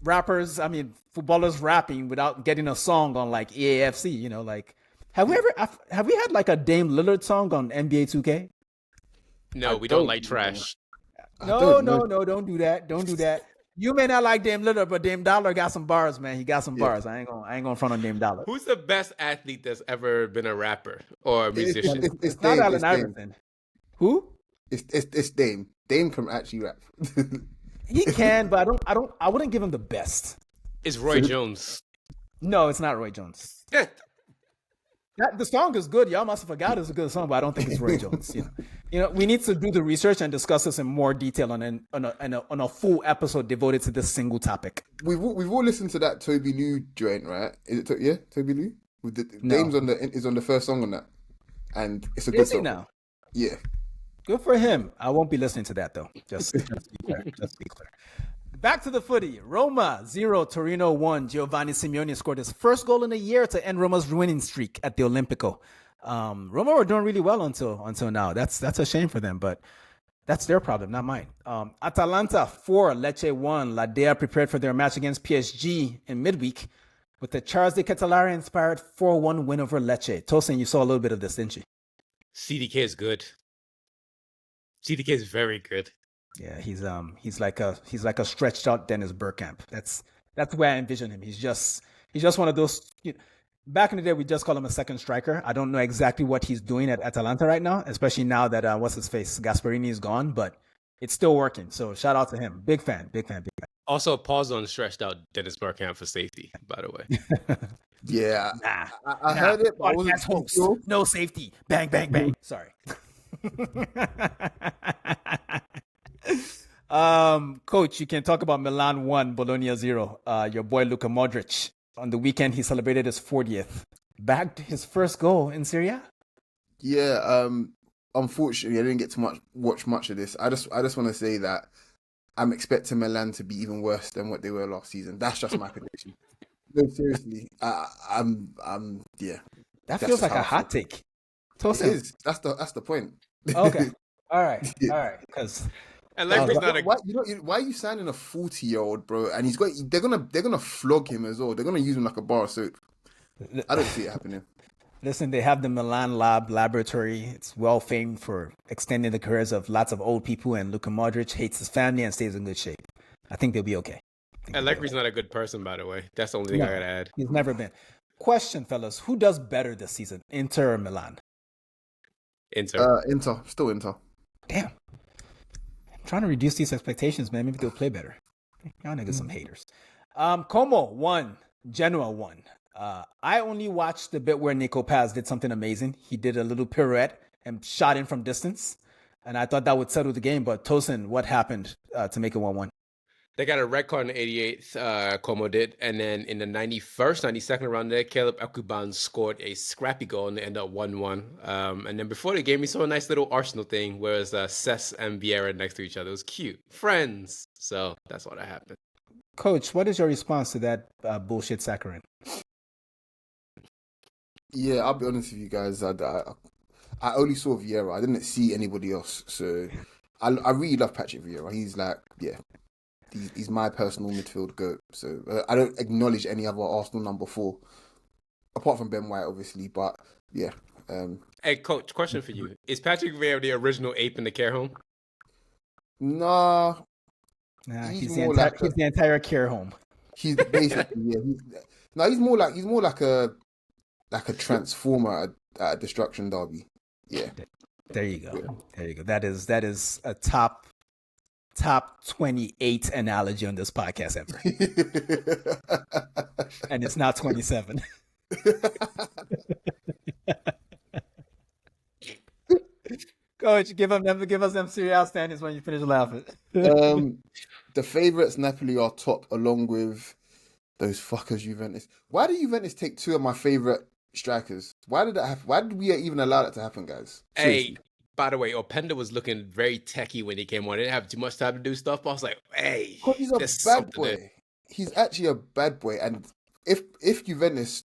footballers rapping without getting a song on like EAFC, like have we had like a Dame Lillard song on NBA 2K? No, we don't like trash. No, don't do that. Don't do that. You may not like Dame Lillard, but Dame Dollar got some bars, man. He got some bars. I ain't gonna front on Dame Dollar. Who's the best athlete that's ever been a rapper or a musician? It's not Allen Iverson. Who? It's Dame. Dame can actually rap. He can, but I wouldn't give him the best. It's Roy Jones. No, it's not Roy Jones. The song is good. Y'all must have forgot it's a good song, but I don't think it's Roy Jones. We need to do the research and discuss this in more detail on a full episode devoted to this single topic. We've all listened to that Toby Lou joint, right? Is it Toby Lou? With the Dame's on the first song on that, and it's a good song. Now? Yeah, good for him. I won't be listening to that though. Just be clear. Just be clear. Back to the footy. Roma 0, Torino 1. Giovanni Simeone scored his first goal in a year to end Roma's winning streak at the Olimpico. Roma were doing really well until now. That's a shame for them, but that's their problem, not mine. Atalanta 4, Lecce 1. La Dea prepared for their match against PSG in midweek with the Charles de Ketelare inspired 4-1 win over Lecce. Tosin, you saw a little bit of this, didn't you? CDK is good. CDK is very good. Yeah, he's like a stretched out Dennis Bergkamp. That's the way I envision him. He's just one of those. Back in the day, we just call him a second striker. I don't know exactly what he's doing at Atalanta right now, especially now that what's his face Gasperini is gone, but it's still working. So shout out to him. Big fan. Also, pause on stretched out Dennis Bergkamp for safety, by the way. Yeah, I heard it, but I wasn't sure. No safety. Bang, bang, bang. Sorry. Coach, you can talk about Milan 1, Bologna 0. Your boy Luka Modric. On the weekend, he celebrated his 40th. Bagged his first goal in Serie A? Yeah, unfortunately, I didn't get to watch much of this. I just want to say that I'm expecting Milan to be even worse than what they were last season. That's just my prediction. No, seriously. Yeah. That feels like a hot take. It is. That's the point. Okay. All right. Because why are you signing a 40-year-old, bro? And they're gonna flog him as well. They're gonna use him like a bar of soap. I don't see it happening. Listen, they have the Milan laboratory. It's well famed for extending the careers of lots of old people, and Luka Modric hates his family and stays in good shape. I think they'll be okay. Allegri's not a good person, by the way. That's the only thing I gotta add. He's never been. Question, fellas, who does better this season, Inter or Milan? Inter. Still Inter. Damn. I'm trying to reduce these expectations, man. Maybe they'll play better. Y'all niggas some haters. Como 1, Genoa 1. I only watched the bit where Nico Pepe did something amazing. He did a little pirouette and shot in from distance. And I thought that would settle the game. But Tosin, what happened to make it 1-1? They got a red card in the 88th, Como did, and then in the 91st, 92nd round there, Caleb Ekuban scored a scrappy goal and they ended up 1-1. And then before the game, we saw a nice little Arsenal thing, whereas Cesc and Vieira next to each other. It was cute. Friends. So that's all that happened. Coach, what is your response to that bullshit saccharin? Yeah, I'll be honest with you guys. I only saw Vieira. I didn't see anybody else. So I really love Patrick Vieira. He's like, yeah, he's my personal midfield goat. So I don't acknowledge any other Arsenal number 4, apart from Ben White, obviously. But yeah. Hey, Coach, question for you: is Patrick Vieira the original ape in the care home? Nah, he's the entire care home. He's basically he's more like a transformer at Destruction Derby. Yeah. There you go. Yeah. There you go. That is a top 28 analogy on this podcast ever. And it's not 27. Coach, give us them serious standings when you finish laughing. The favourites Napoli are top along with those fuckers Juventus. Why did Juventus take 2 of my favourite strikers? Why did that happen? Why did we even allow that to happen, guys? Seriously. Hey, by the way, Openda was looking very techie when he came on. He didn't have too much time to do stuff. But I was like, hey, he's a bad boy. There. He's actually a bad boy. And if Juventus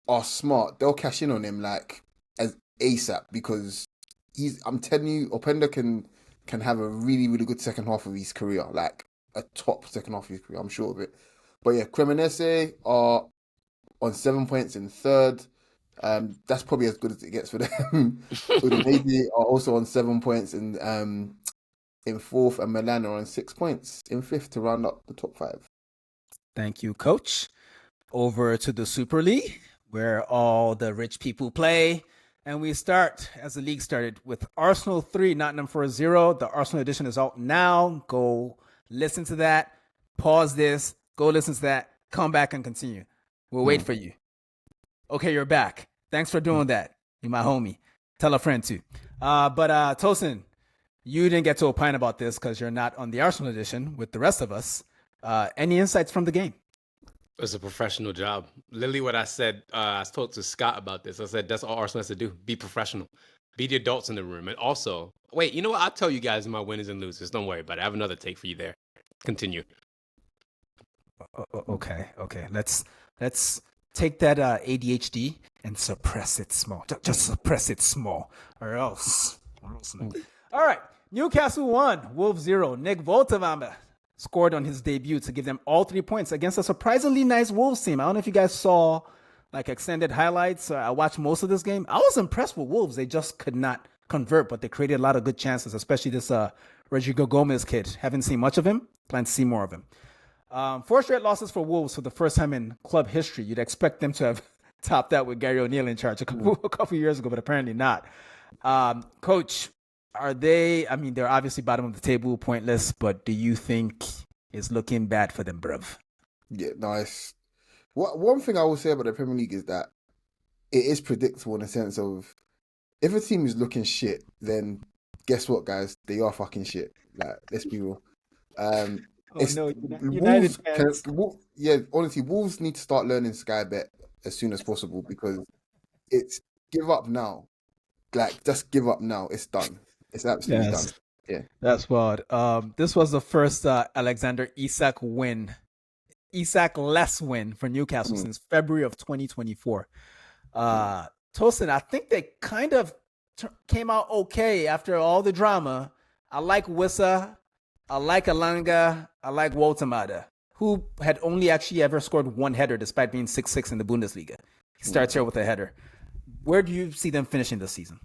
are smart, they'll cash in on him like as ASAP because I'm telling you, Openda can have a really, really good second half of his career, like a top second half of his career. I'm sure of it. But yeah, Cremonese are on 7 points in third. That's probably as good as it gets for them. Udinese are also on 7 points in fourth, and Milan are on 6 points in fifth to round up the top 5. Thank you, Coach. Over to the Super League, where all the rich people play. And we start, as the league started, with Arsenal 3, Nottingham Forest 0. The Arsenal edition is out now. Go listen to that. Pause this. Go listen to that. Come back and continue. We'll wait for you. Okay, you're back. Thanks for doing that. You're my homie. Tell a friend too. But Tosin, you didn't get to opine about this because you're not on the Arsenal edition with the rest of us. Any insights from the game? It's a professional job. Literally what I said, I spoke to Scott about this. I said, that's all Arsenal has to do. Be professional. Be the adults in the room. And also, wait, you know what? I'll tell you guys my winners and losers. Don't worry about it. I have another take for you there. Continue. Okay. Let's take that ADHD and suppress it small. Just suppress it small, or else. All right. Newcastle 1, Wolves 0. Nick Woltemade scored on his debut to give them all 3 points against a surprisingly nice Wolves team. I don't know if you guys saw like extended highlights. I watched most of this game. I was impressed with Wolves. They just could not convert, but they created a lot of good chances, especially this Rodrigo Gomez kid. Haven't seen much of him. Plan to see more of him. 4 straight losses for Wolves for the first time in club history. You'd expect them to have topped that with Gary O'Neill in charge a couple years ago, but apparently not. Coach, are they, I mean, they're obviously bottom of the table, pointless, but do you think it's looking bad for them, bruv? Yeah, nice. One thing I will say about the Premier League is that it is predictable in the sense of if a team is looking shit, then guess what, guys? They are fucking shit. Like, let's be real. United fans. Honestly, Wolves need to start learning Sky Bet as soon as possible because it's give up now. Like, just give up now. It's done. It's absolutely done. Yeah. That's wild. This was the first Alexander Isak less win for Newcastle since February of 2024. Tosin, I think they kind of came out okay after all the drama. I like Wissa. I like Alanga. I like Woltemade, who had only actually ever scored 1 header despite being 6'6" in the Bundesliga. He starts here with a header. Where do you see them finishing this season?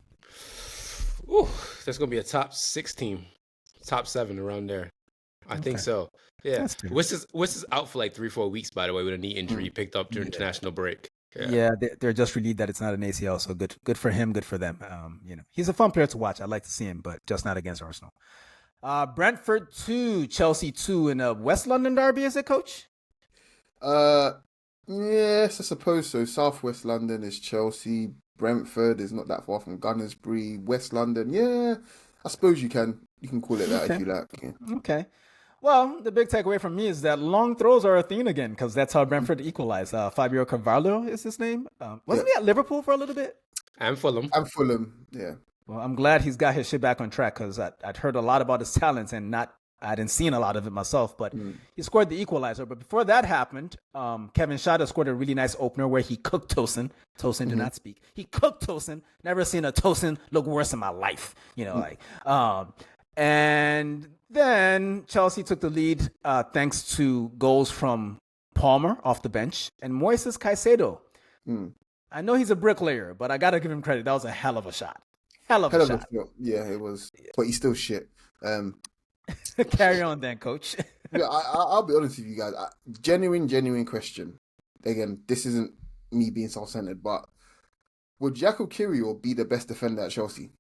Ooh, that's going to be a top 6 team. Top 7 around there. I think so. Yeah. Wissa's out for like 3-4 weeks, by the way, with a knee injury he picked up during international break. Yeah, they're just relieved that it's not an ACL, so good for him, good for them. He's a fun player to watch. I'd like to see him, but just not against Arsenal. Brentford 2, Chelsea 2 in a West London derby, is it, Coach? Yes, I suppose so. Southwest London is Chelsea. Brentford is not that far from Gunnersbury. West London, yeah, I suppose you can call it that if you like. Yeah. Okay. Well, the big takeaway from me is that long throws are a thing again because that's how Brentford equalized. Fabio Carvalho is his name. Wasn't he at Liverpool for a little bit? And Fulham. And Fulham, yeah. Well, I'm glad he's got his shit back on track because I'd heard a lot about his talents and I hadn't seen a lot of it myself, but he scored the equalizer. But before that happened, Kevin Schade scored a really nice opener where he cooked Tosin. Tosin did not speak. He cooked Tosin. Never seen a Tosin look worse in my life. And then Chelsea took the lead thanks to goals from Palmer off the bench and Moises Caicedo. I know he's a bricklayer, but I got to give him credit. That was a hell of a shot. Hell of a shot. Yeah, it was. But he's still shit. Carry on then, coach. Yeah, I'll be honest with you guys. Genuine question. Again, this isn't me being self-centered, but would Jaco Kiwior be the best defender at Chelsea?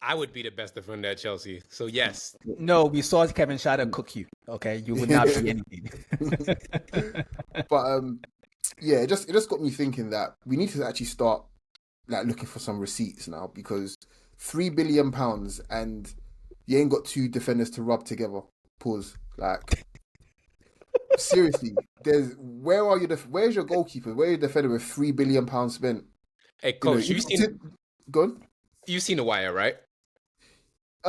I would be the best defender at Chelsea. So yes. No, we saw Kevin Schade cook you. Okay, you would not be anything. But yeah, it just got me thinking that we need to actually start looking for some receipts now, because £3 billion and you ain't got two defenders to rub together. Pause. Seriously, where's your goalkeeper? Where's your defender with £3 billion spent? Hey, coach, go on. You've seen The Wire, right?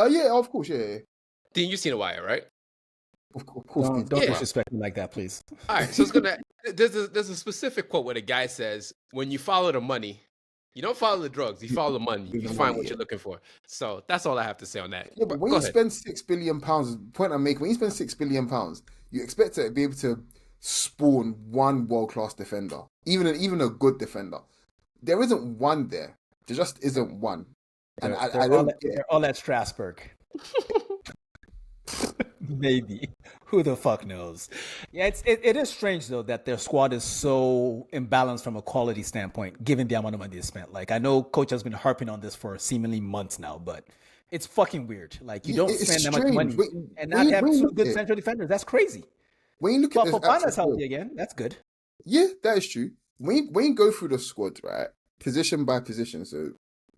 Yeah, of course, yeah. Dean, you've seen The Wire, right? Of course. Don't disrespect me like that, please. All right, so there's a specific quote where the guy says, "When you follow the money, you don't follow the drugs, you follow the money. You find what you're looking for." So that's all I have to say on that. Yeah, but when you spend £6 billion, the point I'm making, when you spend £6 billion, you expect to be able to spawn one world-class defender, even a good defender. There isn't one there. There just isn't one. And they're all at Strasbourg. Maybe. Who the fuck knows? Yeah, it is strange though that their squad is so imbalanced from a quality standpoint, given the amount of money they spent. I know coach has been harping on this for seemingly months now, but it's fucking weird. You don't spend that much money and not have two good central defenders. That's crazy. When you look at Fofana's healthy again. That's good. Yeah, that is true. When you go through the squad, right, position by position, so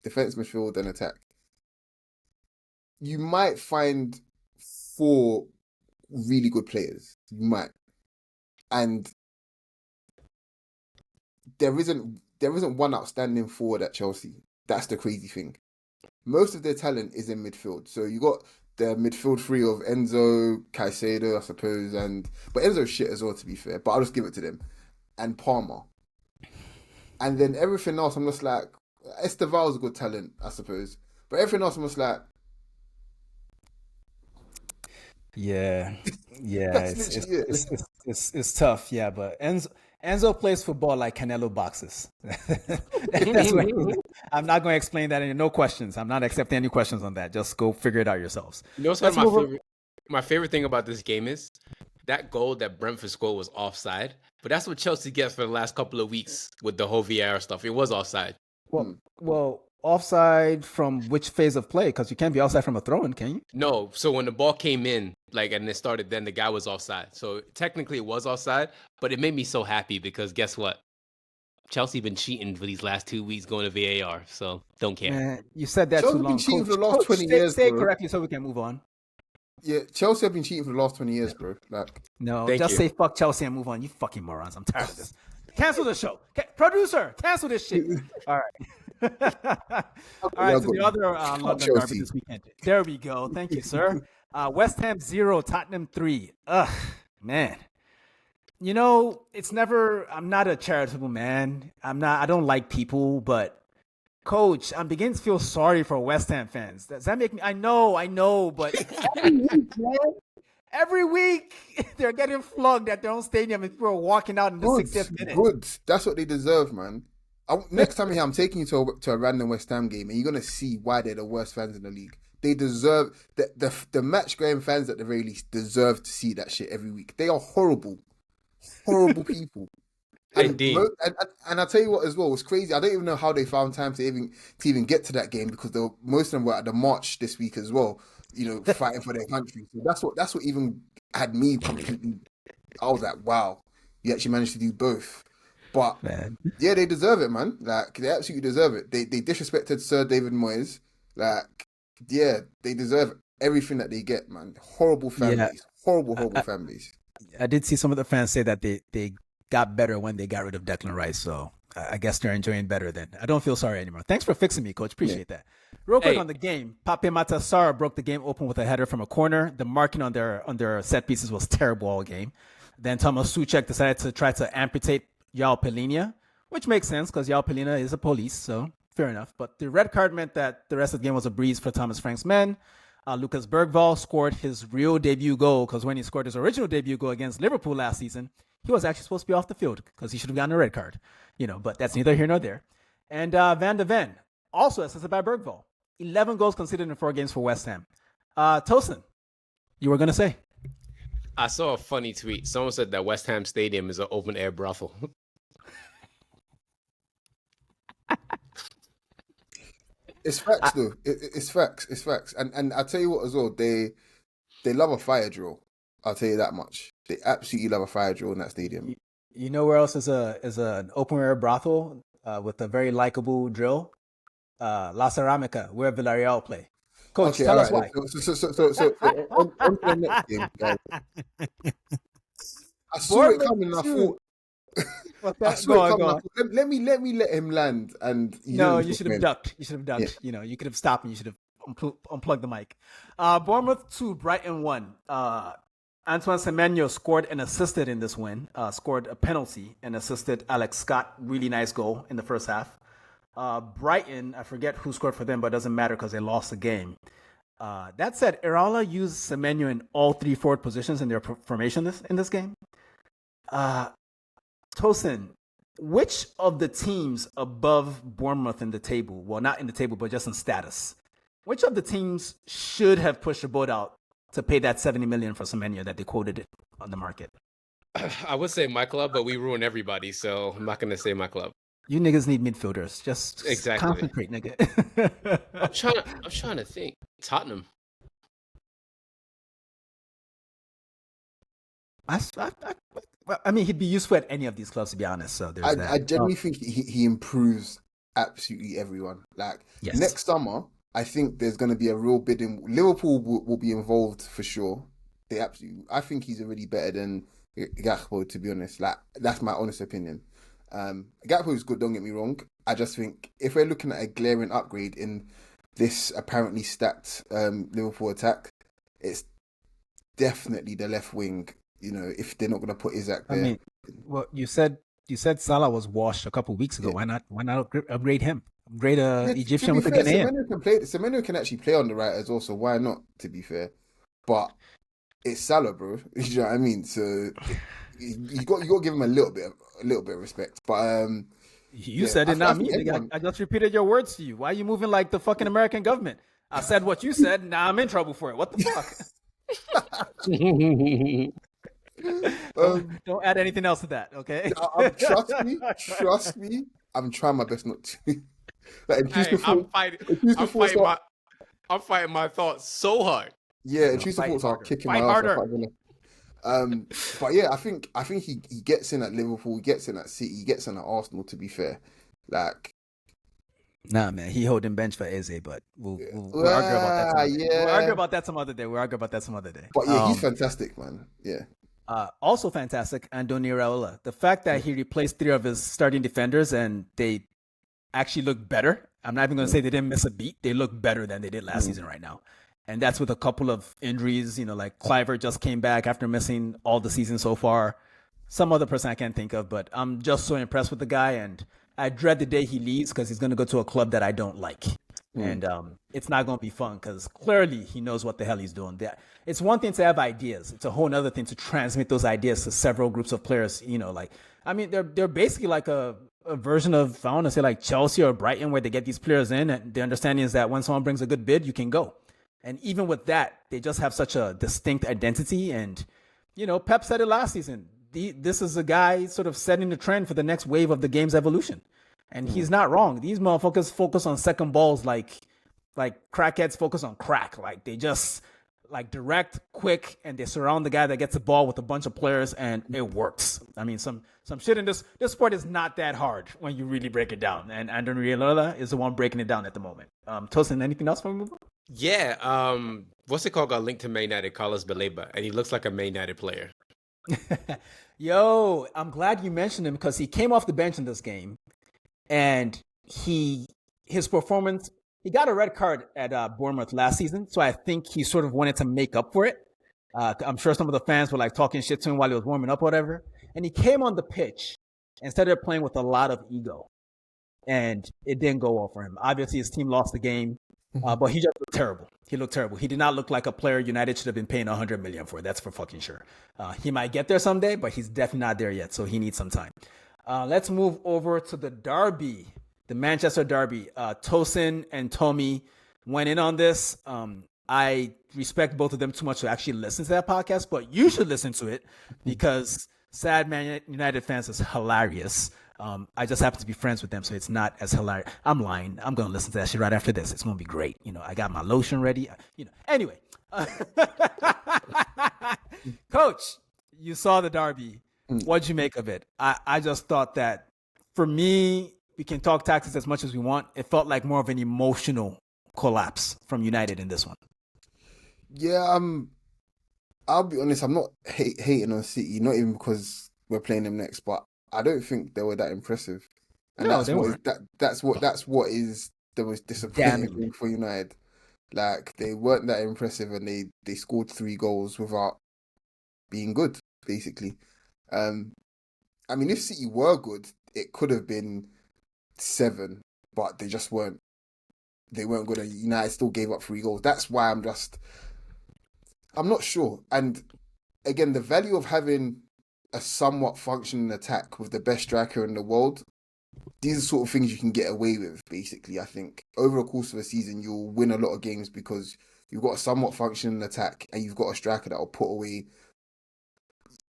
defense, midfield, and attack, you might find 4 really good players. You might, and there isn't one outstanding forward at Chelsea. That's the crazy thing. Most of their talent is in midfield. So you got the midfield three of Enzo, Caicedo, I suppose, but Enzo's shit as well, to be fair. But I'll just give it to them, and Palmer, and then everything else. I'm just like, Esteval's a good talent, I suppose, but everything else I'm just like. Yeah, it's tough. Yeah, but Enzo plays football like Canelo boxes. That's what I'm not going to explain that. No questions. I'm not accepting any questions on that. Just go figure it out yourselves. You know what's my favorite thing about this game is that goal that Brentford scored was offside. But that's what Chelsea gets for the last couple of weeks with the whole VAR stuff. It was offside. Well, offside from which phase of play? Because you can't be offside from a throw-in, can you? No. So when the ball came in, and it started, then the guy was offside. So technically it was offside, but it made me so happy because guess what? Chelsea been cheating for these last 2 weeks going to VAR, so don't care. Man, you said that Chelsea too long. Been cheating for the last 20 years, say it bro. correctly so we can move on. Yeah, Chelsea have been cheating for the last 20 years, bro. Say fuck Chelsea and move on. You fucking morons. I'm tired of this. Cancel the show. Producer, cancel this shit. All right. All right, so the other London derby this weekend. There we go. Thank you, sir. West Ham 0, Tottenham 3. Ugh, man. You know, I'm not a charitable man. I don't like people, but coach, I'm beginning to feel sorry for West Ham fans. Does that make me? I know, but every week they're getting flogged at their own stadium and people are walking out in the 60th minute. Good. That's what they deserve, man. Next time here, I'm taking you to a random West Ham game, and you're gonna see why they're the worst fans in the league. They deserve the match going fans at the very least deserve to see that shit every week. They are horrible people. And I'll tell you what as well, it's crazy. I don't even know how they found time to even get to that game because most of them were at the march this week as well. Fighting for their country. So that's what even had me completely. I was like, wow, you actually managed to do both. But yeah, they deserve it, man. They absolutely deserve it. They disrespected Sir David Moyes. Yeah, they deserve everything that they get, man. Horrible fan base. horrible fan base. I did see some of the fans say that they got better when they got rid of Declan Rice. So I guess they're enjoying better then. I don't feel sorry anymore. Thanks for fixing me, Coach. Appreciate that. Real quick on the game, Pape Matasara broke the game open with a header from a corner. The marking on their set pieces was terrible all game. Then Thomas Suchek decided to try to amputate João Pelinha, which makes sense because João Pelinha is a police, so fair enough. But the red card meant that the rest of the game was a breeze for Thomas Frank's men. Lucas Bergvall scored his real debut goal because when he scored his original debut goal against Liverpool last season, he was actually supposed to be off the field because he should have gotten a red card. But that's neither here nor there. And Van de Ven, also assisted by Bergvall. 11 goals conceded in 4 games for West Ham. Tosin, you were going to say? I saw a funny tweet. Someone said that West Ham Stadium is an open-air brothel. It's facts, though. It's facts. It's facts. And I'll tell you what as well, they love a fire drill. I'll tell you that much. They absolutely love a fire drill in that stadium. You know where else is an open air brothel with a very likable drill? La Ceramica, where Villarreal play. Coach, tell us why. So on to the next game, guys. I saw it coming. I thought. I saw it coming. Let me let him land. And you should have ducked. You should have ducked. Yeah. You could have stopped and you should have unplugged the mic. Bournemouth 2, Brighton 1. Antoine Semenyo scored and assisted in this win. Scored a penalty and assisted Alex Scott. Really nice goal in the first half. Brighton, I forget who scored for them, but it doesn't matter because they lost the game. That said, Iraola used Semenyo in all 3 forward positions in their formation in this game. Tosin, which of the teams above Bournemouth in the table, well, not in the table, but just in status, which of the teams should have pushed the boat out to pay that $70 million for Semenyo that they quoted on the market? I would say my club, but we ruin everybody, so I'm not going to say my club. You niggas need midfielders. Just concentrate, nigga. I'm trying to think. Tottenham. I mean, he'd be useful at any of these clubs, to be honest. So there's that. I genuinely think he improves absolutely everyone. Like next summer, I think there's going to be a real bidding. Liverpool will be involved for sure. I think he's already better than Gakpo, to be honest. Like that's my honest opinion. Gakpo is good, don't get me wrong. I just think if we're looking at a glaring upgrade in this apparently stacked Liverpool attack, it's definitely the left wing. If they're not going to put Isaac there. I mean, well, you said Salah was washed a couple of weeks ago. Yeah. Why not upgrade him? Upgrade Egyptian with a Ghanaian. Semenyo can actually play on the right as well, so why not? To be fair, but it's Salah, bro. You know what I mean? So you got to give him a little bit of respect. But you said it, not me. I just repeated your words to you. Why are you moving like the fucking American government? I said what you said. Now I'm in trouble for it. What the fuck? Don't add anything else to that, okay? Trust me. I'm trying my best not to. I'm fighting my thoughts so hard. Yeah, intrusive thoughts are kicking my ass. But yeah, I think he gets in at Liverpool, he gets in at City, he gets in at Arsenal. To be fair, nah, man, he holding bench for Eze, but we'll argue about that. We'll argue about that some other day. But yeah, he's fantastic, man. Yeah. Also fantastic, Andoni Iraola. The fact that he replaced 3 of his starting defenders and they actually look better. I'm not even going to say they didn't miss a beat. They look better than they did last season right now. And that's with a couple of injuries, like Clivert just came back after missing all the season so far. Some other person I can't think of, but I'm just so impressed with the guy. And I dread the day he leaves because he's going to go to a club that I don't like. And it's not going to be fun because clearly he knows what the hell he's doing. It's one thing to have ideas. It's a whole other thing to transmit those ideas to several groups of players. They're basically like a version of, I want to say like Chelsea or Brighton, where they get these players in and the understanding is that when someone brings a good bid, you can go. And even with that, they just have such a distinct identity. And, Pep said it last season. This is a guy sort of setting the trend for the next wave of the game's evolution. And he's not wrong. These motherfuckers focus on second balls like crackheads focus on crack. Like they just direct, quick, and they surround the guy that gets the ball with a bunch of players, and it works. I mean, some shit in this sport is not that hard when you really break it down. And Andoni Iraola is the one breaking it down at the moment. Tosin, anything else from me? Yeah, what's it called? Got linked to Man United, Carlos Baleba, and he looks like a Man United player. Yo, I'm glad you mentioned him because he came off the bench in this game, and his performance. He got a red card at Bournemouth last season, so I think he sort of wanted to make up for it. I'm sure some of the fans were like talking shit to him while he was warming up, or whatever. And he came on the pitch and started playing with a lot of ego, and it didn't go well for him. Obviously, his team lost the game, but he just looked terrible. He looked terrible. He did not look like a player United should have been paying 100 million for. That's for fucking sure. He might get there someday, but he's definitely not there yet. So he needs some time. Let's move over to the derby, the Manchester derby. Tosin and Tommy went in on this. I respect both of them too much to actually listen to that podcast, but you should listen to it because Sad Man United fans is hilarious. I just happen to be friends with them, so it's not as hilarious. I'm lying. I'm going to listen to that shit right after this. It's going to be great. I got my lotion ready. Anyway. Coach, you saw the derby. What'd you make of it? I just thought that for me, we can talk tactics as much as we want. It felt like more of an emotional collapse from United in this one. Yeah, I'll be honest. I'm not hating on City, not even because we're playing them next, but I don't think they were that impressive, and No, they weren't. that's what is the most disappointing thing for United. Like they weren't that impressive, and they scored 3 goals without being good, basically. I mean, if City were good, it could have been 7, but they just weren't. They weren't good, and United still gave up 3 goals. That's why I'm not sure. And again, the value of having a somewhat functioning attack with the best striker in the world, these are sort of things you can get away with, basically. I think over the course of a season, you'll win a lot of games because you've got a somewhat functioning attack and you've got a striker that will put away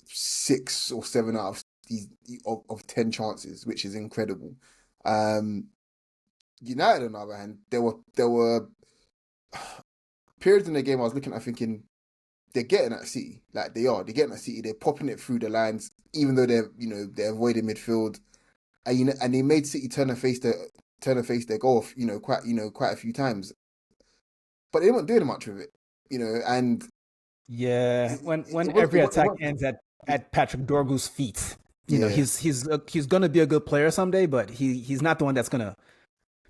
6 or 7 out of 10 chances, which is incredible. United, on the other hand, there were periods in the game I was looking at thinking, they're getting at City. Like they're getting at City. They're popping it through the lines, even though they're avoiding midfield, and they made City turn and face their goal, quite a few times. But they weren't doing much with it, and yeah, when every attack ends at Patrick Dorgu's feet, he's gonna be a good player someday, but he's not the one that's gonna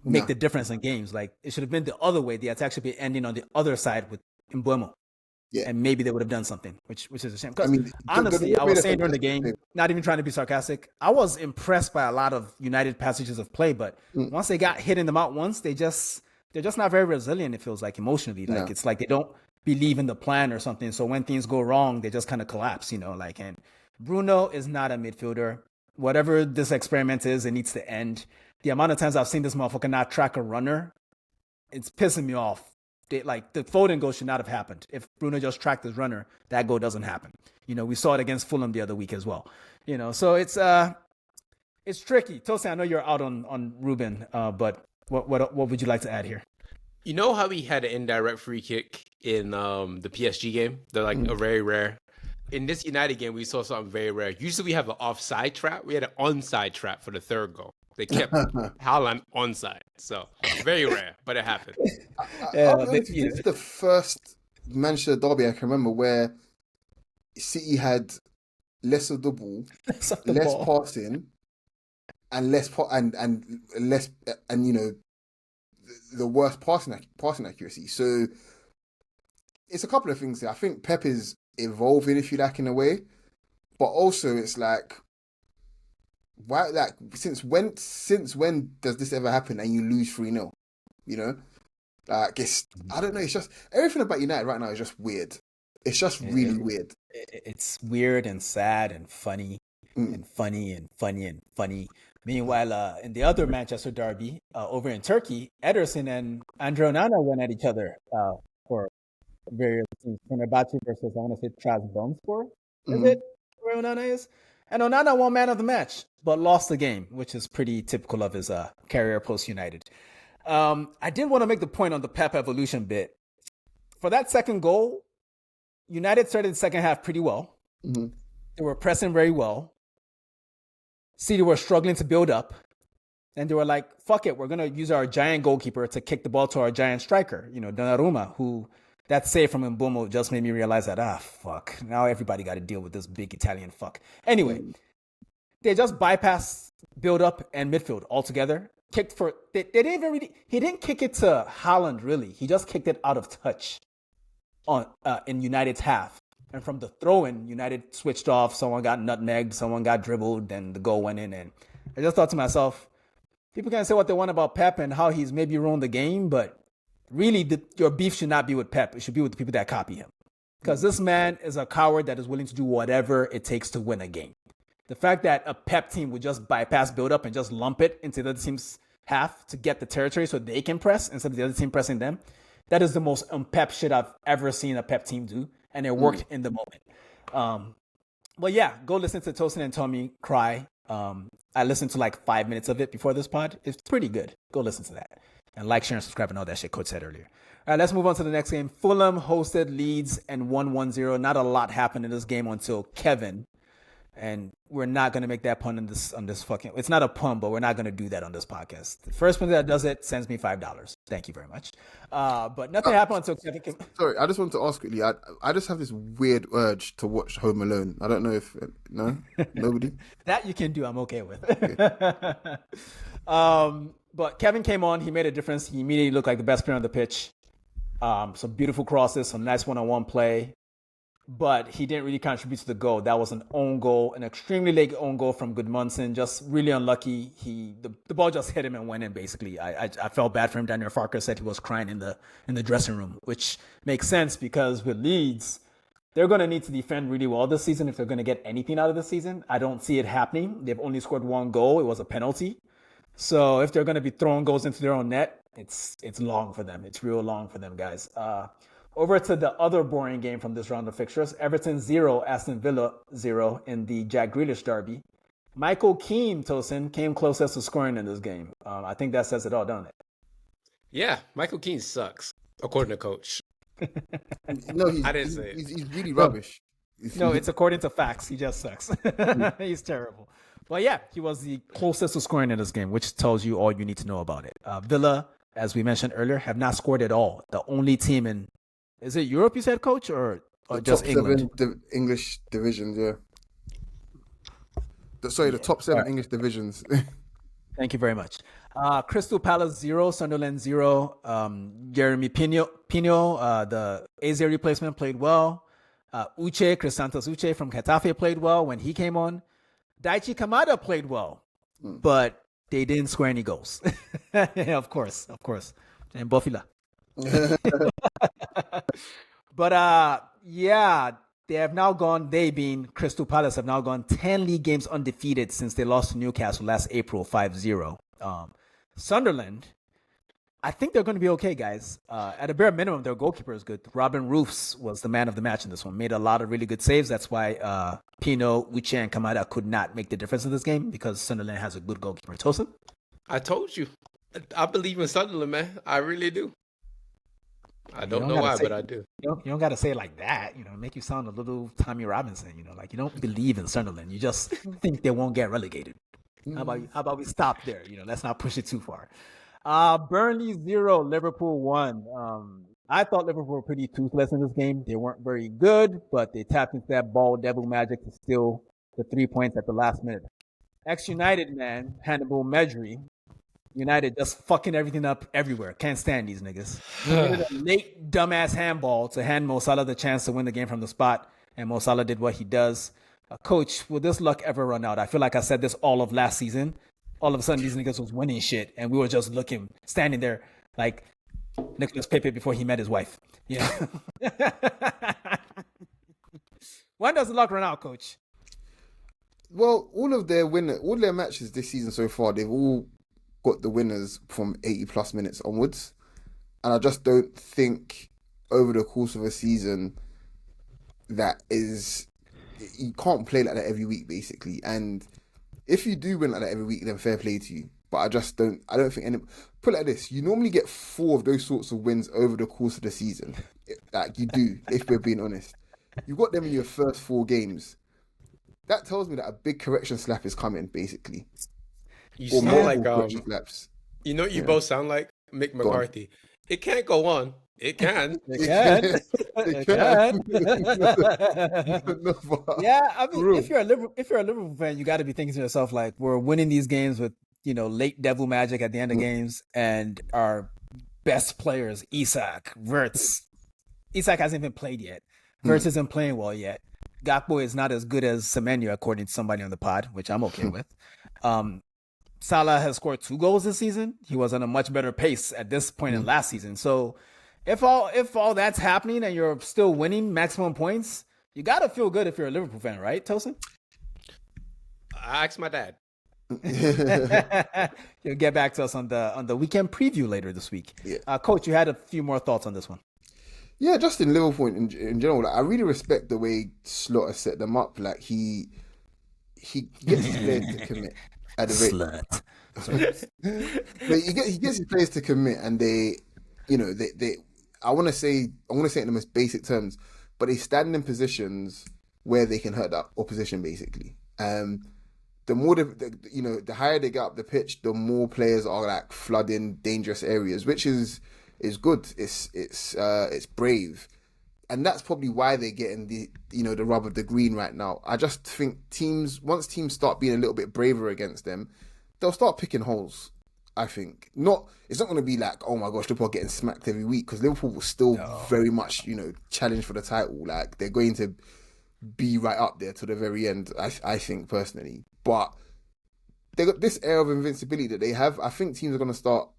make the difference in games. Like it should have been the other way. The attack should be ending on the other side with Mbeumo. Yeah. And maybe they would have done something, which is a shame. Because honestly, I was saying during the game, not even trying to be sarcastic, I was impressed by a lot of United passages of play, but once they got hit in the mouth once, they're just not very resilient, it feels like, emotionally. Like it's like they don't believe in the plan or something. So when things go wrong, they just kind of collapse, and Bruno is not a midfielder. Whatever this experiment is, it needs to end. The amount of times I've seen this motherfucker not track a runner, it's pissing me off. The Foden goal should not have happened. If Bruno just tracked his runner, that goal doesn't happen. We saw it against Fulham the other week as well. So it's tricky. Tosin, I know you're out on Ruben, but what would you like to add here? You know how we had an indirect free kick in the PSG game? They're like a very rare. In this United game, we saw something very rare. Usually we have an offside trap. We had an onside trap for the 3rd goal. They kept Haaland onside. So very rare, but it happened. This is the first Manchester derby I can remember where City had less of the ball, less passing, and less the worst passing accuracy. So it's a couple of things there. I think Pep is evolving, if you like, in a way, but also it's like, why? Like, since when does this ever happen and you lose 3-0? Like I don't know. It's just everything about United right now is just weird. It's just really weird. It's weird and sad and funny and funny and funny and funny. Meanwhile, in the other Manchester derby over in Turkey, Ederson and Andre Onana went at each other for various teams. Fenerbahce versus, I want to say, Trabzonspor. Is it where Onana is? And Onana won man of the match, but lost the game, which is pretty typical of his career post-United. I did want to make the point on the Pep evolution bit. For that second goal, United started the second half pretty well. They were pressing very well. City were struggling to build up. And they were like, fuck it, we're going to use our giant goalkeeper to kick the ball to our giant striker, Donnarumma, who that save from Mbumo just made me realize that, fuck, now everybody got to deal with this big Italian fuck. Anyway, they just bypassed build up and midfield altogether. Kicked for, they didn't even really, he didn't kick it to Haaland, really. He just kicked it out of touch in United's half. And from the throw-in, United switched off, someone got nutmegged, someone got dribbled, and the goal went in. And I just thought to myself, people can say what they want about Pep and how he's maybe ruined the game, but really your beef should not be with Pep. It should be with the people that copy him. Because this man is a coward that is willing to do whatever it takes to win a game. The fact that a Pep team would just bypass build-up and just lump it into the other team's half to get the territory so they can press instead of the other team pressing them, that is the most un-Pep shit I've ever seen a Pep team do, and it worked in the moment. But yeah, go listen to Tosin and Tommy cry. I listened to like 5 minutes of it before this pod. It's pretty good. Go listen to that. And like, share, and subscribe, and all that shit Coach said earlier. All right, let's move on to the next game. Fulham hosted Leeds and won 1-0. Not a lot happened in this game until Kevin. And we're not going to make that pun on this fucking... It's not a pun, but we're not going to do that on this podcast. The first one that does it sends me $5. Thank you very much. But nothing happened until Kevin came... Sorry, I just want to ask quickly. I just have this weird urge to watch Home Alone. I don't know if... No? Nobody? That you can do. I'm okay with. Okay. But Kevin came on. He made a difference. He immediately looked like the best player on the pitch. Some beautiful crosses, some nice one-on-one play. But he didn't really contribute to the goal. That was an own goal, an extremely late own goal from Goodmanson. Just really unlucky. The ball just hit him and went in, basically. I felt bad for him. Daniel Farker said he was crying in the dressing room, which makes sense because with Leeds, they're going to need to defend really well this season if they're going to get anything out of the season. I don't see it happening. They've only scored one goal. It was a penalty. So if they're going to be throwing goals into their own net, it's long for them. It's real long for them, guys. Over to the other boring game from this round of fixtures. Everton 0, Aston Villa 0 in the Jack Grealish derby. Michael Keane, Tosin, came closest to scoring in this game. I think that says it all, doesn't it? Yeah, Michael Keane sucks, according to Coach. No, I didn't say it. He's really rubbish. No, it's according to facts. He just sucks. He's terrible. But yeah, he was the closest to scoring in this game, which tells you all you need to know about it. Villa, as we mentioned earlier, have not scored at all. The only team in... Is it Europe, you said, Coach, or just England? English divisions, yeah. The top 7 English divisions. Thank you very much. Crystal Palace 0, Sunderland 0. Jeremy Pino, the Eze replacement, played well. Crisantos Uche from Getafe played well when he came on. Daichi Kamada played well, but they didn't score any goals. Of course. And Bofila. But they being Crystal Palace have now gone 10 league games undefeated since they lost to Newcastle last April 5-0. Sunderland, I think they're going to be okay, guys. At a bare minimum, their goalkeeper is good. Robin Roofs was the man of the match in this one. Made a lot of really good saves. That's why Pino, Uche, and Kamada could not make the difference in this game because Sunderland has a good goalkeeper. Tosin? I told you. I believe in Sunderland, man. I really do. I don't know why, but I do. You don't got to say it like that. Make you sound a little Tommy Robinson. Like you don't believe in Sunderland. You just think they won't get relegated. How about we stop there? Let's not push it too far. Burnley 0, Liverpool 1. I thought Liverpool were pretty toothless in this game. They weren't very good, but they tapped into that ball devil magic to steal the 3 points at the last minute. Ex-United man, Hannibal Medri. United just fucking everything up everywhere. Can't stand these niggas. He needed a late dumbass handball to hand Mo Salah the chance to win the game from the spot, and Mo Salah did what he does. Coach, will this luck ever run out? I feel like I said this all of last season. All of a sudden, these niggas was winning shit, and we were just standing there like Nicolas Pepe before he met his wife. Yeah. When does the luck run out, Coach? Well, all their matches this season so far, they've all got the winners from 80 plus minutes onwards. And I just don't think over the course of a season you can't play like that every week, basically. And if you do win like that every week, then fair play to you. But I don't think put it like this, you normally get 4 of those sorts of wins over the course of the season. Like you do, if we're being honest. You got them in your first 4 games. That tells me that a big correction slap is coming, basically. You or sound like multiple coaching flaps. you know what you Yeah. both sound like? Mick Go on. McCarthy. It can't go on. It can. It can. It It can. can. No, but Yeah, I for mean, real. if you're a Liverpool fan, you got to be thinking to yourself like, we're winning these games with late devil magic at the end of games, and our best players, Isak, Wirtz. Isak hasn't even played yet. Wirtz isn't playing well yet. Gakpo is not as good as Semenyo, according to somebody on the pod, which I'm okay with. Salah has scored 2 goals this season. He was on a much better pace at this point in last season. So if all that's happening and you're still winning maximum points, you gotta feel good if you're a Liverpool fan, right, Tosin? I asked my dad. You'll get back to us on the weekend preview later this week. Yeah. Coach, you had a few more thoughts on this one. Yeah, just in Liverpool in general, like, I really respect the way Slaughter set them up. Like he gets his players to commit at the Slut. but he gets his players to commit, and they I want to say it in the most basic terms, but they stand in positions where they can hurt that opposition basically. The more the higher they get up the pitch, the more players are like flooding dangerous areas, which is good. It's brave, and that's probably why they're getting the rub of the green right now. I just think once teams start being a little bit braver against them, they'll start picking holes. I think it's not going to be like, oh my gosh, Liverpool are getting smacked every week, because Liverpool will still very much challenge for the title. Like they're going to be right up there to the very end. I think personally, but they got this air of invincibility that they have. I think teams are going to start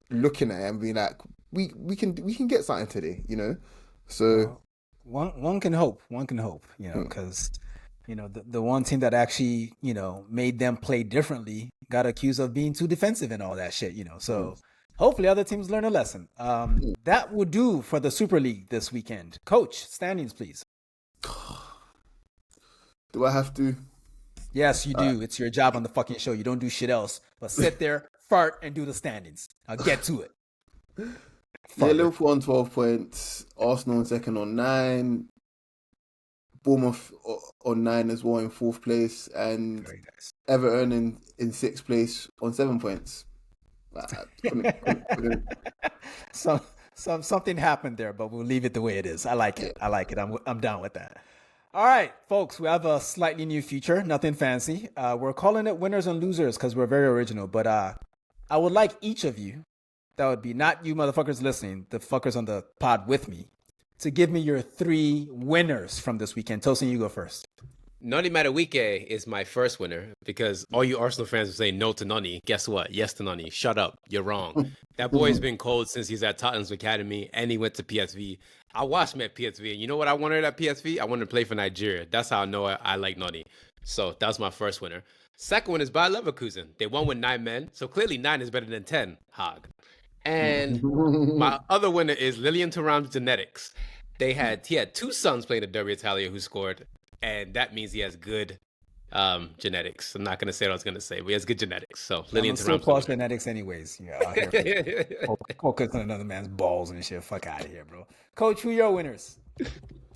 looking at it and being like, we can get something today, So one can hope. One can hope, because the one team that actually made them play differently got accused of being too defensive and all that shit. So hopefully other teams learn a lesson. That will do for the Super League this weekend. Coach, standings, please. Do I have to? Yes, you do. It's your job on the fucking show. You don't do shit else but sit there, fart, and do the standings. I'll get to it. Yeah, Liverpool on 12 points, Arsenal in second on 9, Bournemouth on 9 as well in 4th place, and Very nice. Everton in 6th place on 7 points. Something happened there, but we'll leave it the way it is. I like it. I'm down with that. All right, folks, we have a slightly new feature, nothing fancy. We're calling it winners and losers because we're very original. But I would like each of you, that would be not you motherfuckers listening, the fuckers on the pod with me, to give me your 3 winners from this weekend. Tosin, you go first. Noni Madueke is my first winner, because all you Arsenal fans are saying no to Noni. Guess what? Yes to Noni. Shut up. You're wrong. That boy's been cold since he's at Tottenham's Academy, and he went to PSV. I watched him at PSV, and you know what I wanted at PSV? I wanted to play for Nigeria. That's how I know I like Noni. So that's my first winner. Second one is Bayer Leverkusen. They won with 9 men, so clearly 9 is better than 10. Hog. And my other winner is Lilian Thuram's genetics. He had 2 sons playing the Derby Italia who scored, and that means he has good genetics. I'm not going to say what I was going to say, but he has good genetics. So Lilian still Thuram's pause genetics anyways. Out here focus on another man's balls and shit. Fuck out of here, bro. Coach, who are your winners?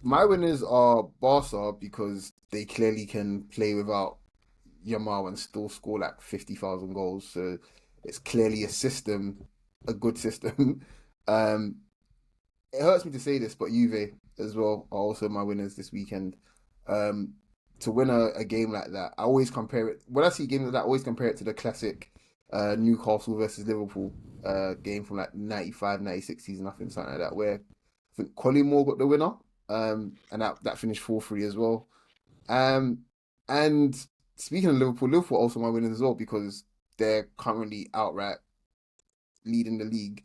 My winners are Barca, because they clearly can play without Yamal and still score like 50,000 goals. So it's clearly a good system. It hurts me to say this, but Juve as well are also my winners this weekend. To win a game like that, I always compare it. When I see games like that, I always compare it to the classic Newcastle versus Liverpool game from like 95, 96 season, I think, something like that, where I think Collymore got the winner, and that finished 4-3 as well. And speaking of Liverpool are also my winners as well, because they're currently outright leading the league,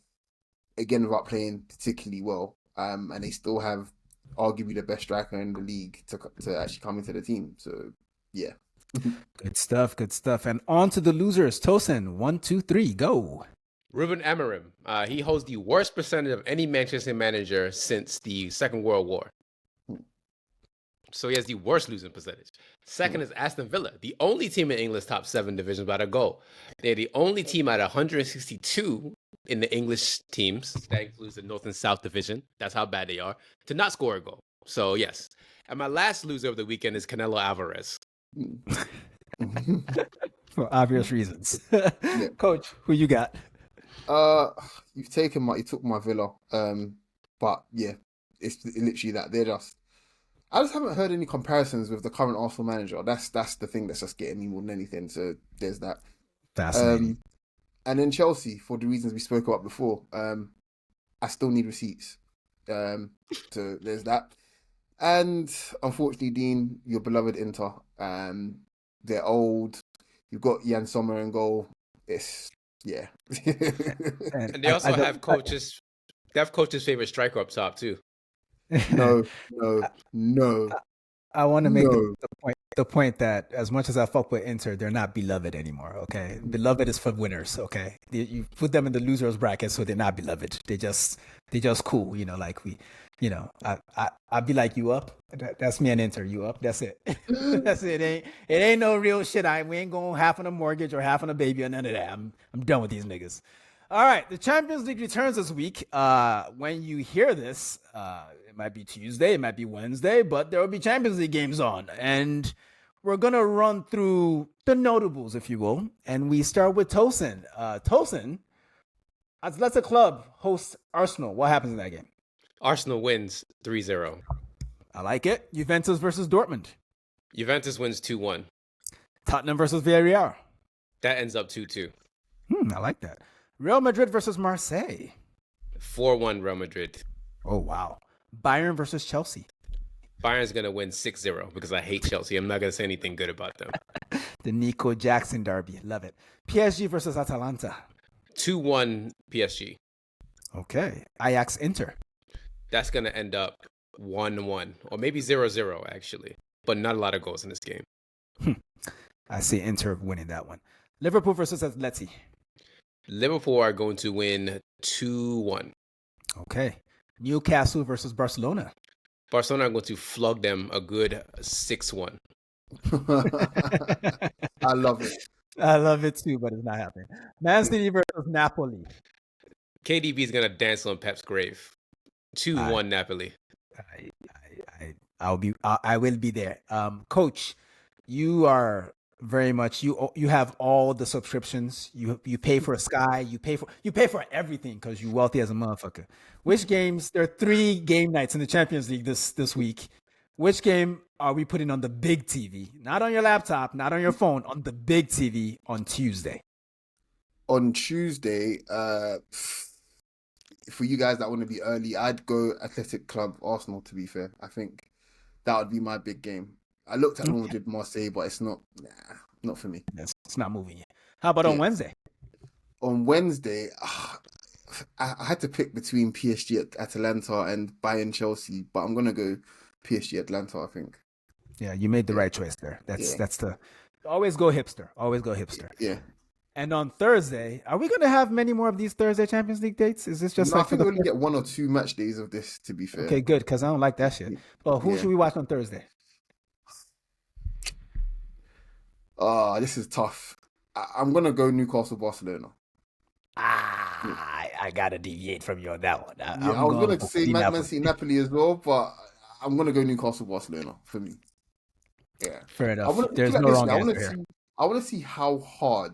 again without playing particularly well, and they still have arguably the best striker in the league to actually come into the team. So yeah. Good stuff. And on to the losers. Tosin, 1, 2, 3, go. Ruben Amorim. He holds the worst percentage of any Manchester manager since the Second World War. So he has the worst losing percentage. Second is Aston Villa, the only team in England's top 7 divisions by a goal. They're the only team out of 162 in the English teams, that includes the North and South division, that's how bad they are, to not score a goal. So yes. And my last loser of the weekend is Canelo Alvarez. for obvious reasons. Yeah. Coach, who you got? You took my Villa. But yeah, it's literally that I just haven't heard any comparisons with the current Arsenal manager. That's the thing that's just getting me more than anything. So there's that. Fascinating. And then Chelsea, for the reasons we spoke about before. I still need receipts. So there's that. And unfortunately, Dean, your beloved Inter, they're old. You've got Jan Sommer in goal. It's yeah. And they also have coaches. They have coaches' favorite striker up top too. No. I want to make the point that as much as I fuck with Inter, they're not beloved anymore. Okay, beloved is for winners. Okay, you put them in the losers bracket, so they're not beloved. They just cool. Like we, I'd be like, you up? That's me and Inter. You up? That's it. That's it. It ain't no real shit. We ain't going half on a mortgage or half on a baby or none of that. I'm done with these niggas. All right, the Champions League returns this week. When you hear this, it might be Tuesday, it might be Wednesday, but there will be Champions League games on. And we're going to run through the notables, if you will. And we start with Tosin. Tosin, Atletico Club hosts Arsenal. What happens in that game? Arsenal wins 3-0. I like it. Juventus versus Dortmund. Juventus wins 2-1. Tottenham versus Villarreal. That ends up 2-2. I like that. Real Madrid versus Marseille. 4-1 Real Madrid. Oh, wow. Bayern versus Chelsea. Bayern's going to win 6-0 because I hate Chelsea. I'm not going to say anything good about them. The Nico Jackson derby. Love it. PSG versus Atalanta. 2-1 PSG. Okay. Ajax Inter. That's going to end up 1-1 or maybe 0-0 actually, but not a lot of goals in this game. I see Inter winning that one. Liverpool versus Atleti. Liverpool are going to win 2-1. Okay. Newcastle versus Barcelona. Barcelona are going to flog them a good 6-1. I love it. I love it too, but it's not happening. Man City versus Napoli. KDB is going to dance on Pep's grave. 2-1 Napoli. I will be there. Coach, you are very much you have all the subscriptions. You pay for Sky, you pay for everything because you're wealthy as a motherfucker. Which games? There are 3 game nights in the Champions League this week. Which game are we putting on the big TV? Not on your laptop, not on your phone, on the big TV on Tuesday. On Tuesday, for you guys that want to be early, I'd go Athletic Club Arsenal, to be fair. I think that would be my big game. I looked at Real Madrid Marseille, but it's not for me. Yes, it's not moving yet. How about on Wednesday? On Wednesday, I had to pick between PSG at Atalanta and Bayern Chelsea, but I'm gonna go PSG Atlanta, I think. Yeah, you made the right choice there. That's the always go hipster. Always go hipster. Yeah. And on Thursday, are we going to have many more of these Thursday Champions League dates? Is this just I think we only get 1 or 2 match days of this, to be fair. Okay, good, because I don't like that shit. Well, who should we watch on Thursday? This is tough. I'm going to go Newcastle Barcelona. I got to deviate from you on that one. I was going to say Man City Napoli as well, but I'm going to go Newcastle Barcelona for me. Yeah. Fair enough. There's no wrong answer here. I want to see how hard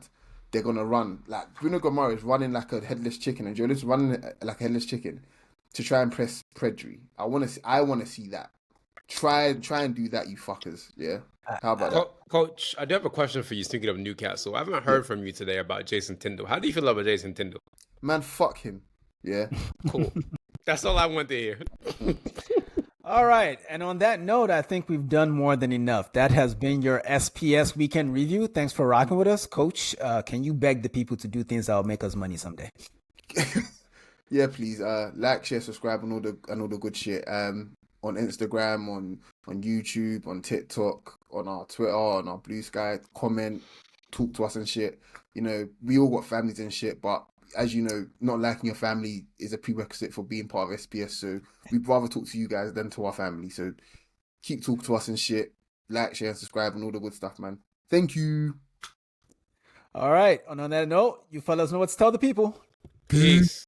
they're going to run. Like, Bruno Gomes is running like a headless chicken, and Joelinton's running like a headless chicken to try and press Pedri. I want to see that. Try and do that, you fuckers. Yeah. How about that? Coach, I do have a question for you, speaking of Newcastle. I haven't heard from you today about Jason Tindall. How do you feel about Jason Tindall? Man, fuck him. Yeah. Cool. That's all I want to hear. All right. And on that note, I think we've done more than enough. That has been your SPS Weekend review. Thanks for rocking with us. Coach, can you beg the people to do things that will make us money someday? Yeah, please. Like, share, subscribe, and all the good shit. On Instagram, on YouTube, on TikTok, on our Twitter, on our Blue Sky. Comment, talk to us and shit. You know, we all got families and shit, but as you know, not liking your family is a prerequisite for being part of SPS. So we'd rather talk to you guys than to our family. So keep talking to us and shit. Like, share, and subscribe, and all the good stuff, man. Thank you. All right. And on that note, you fellas know what to tell the people. Peace.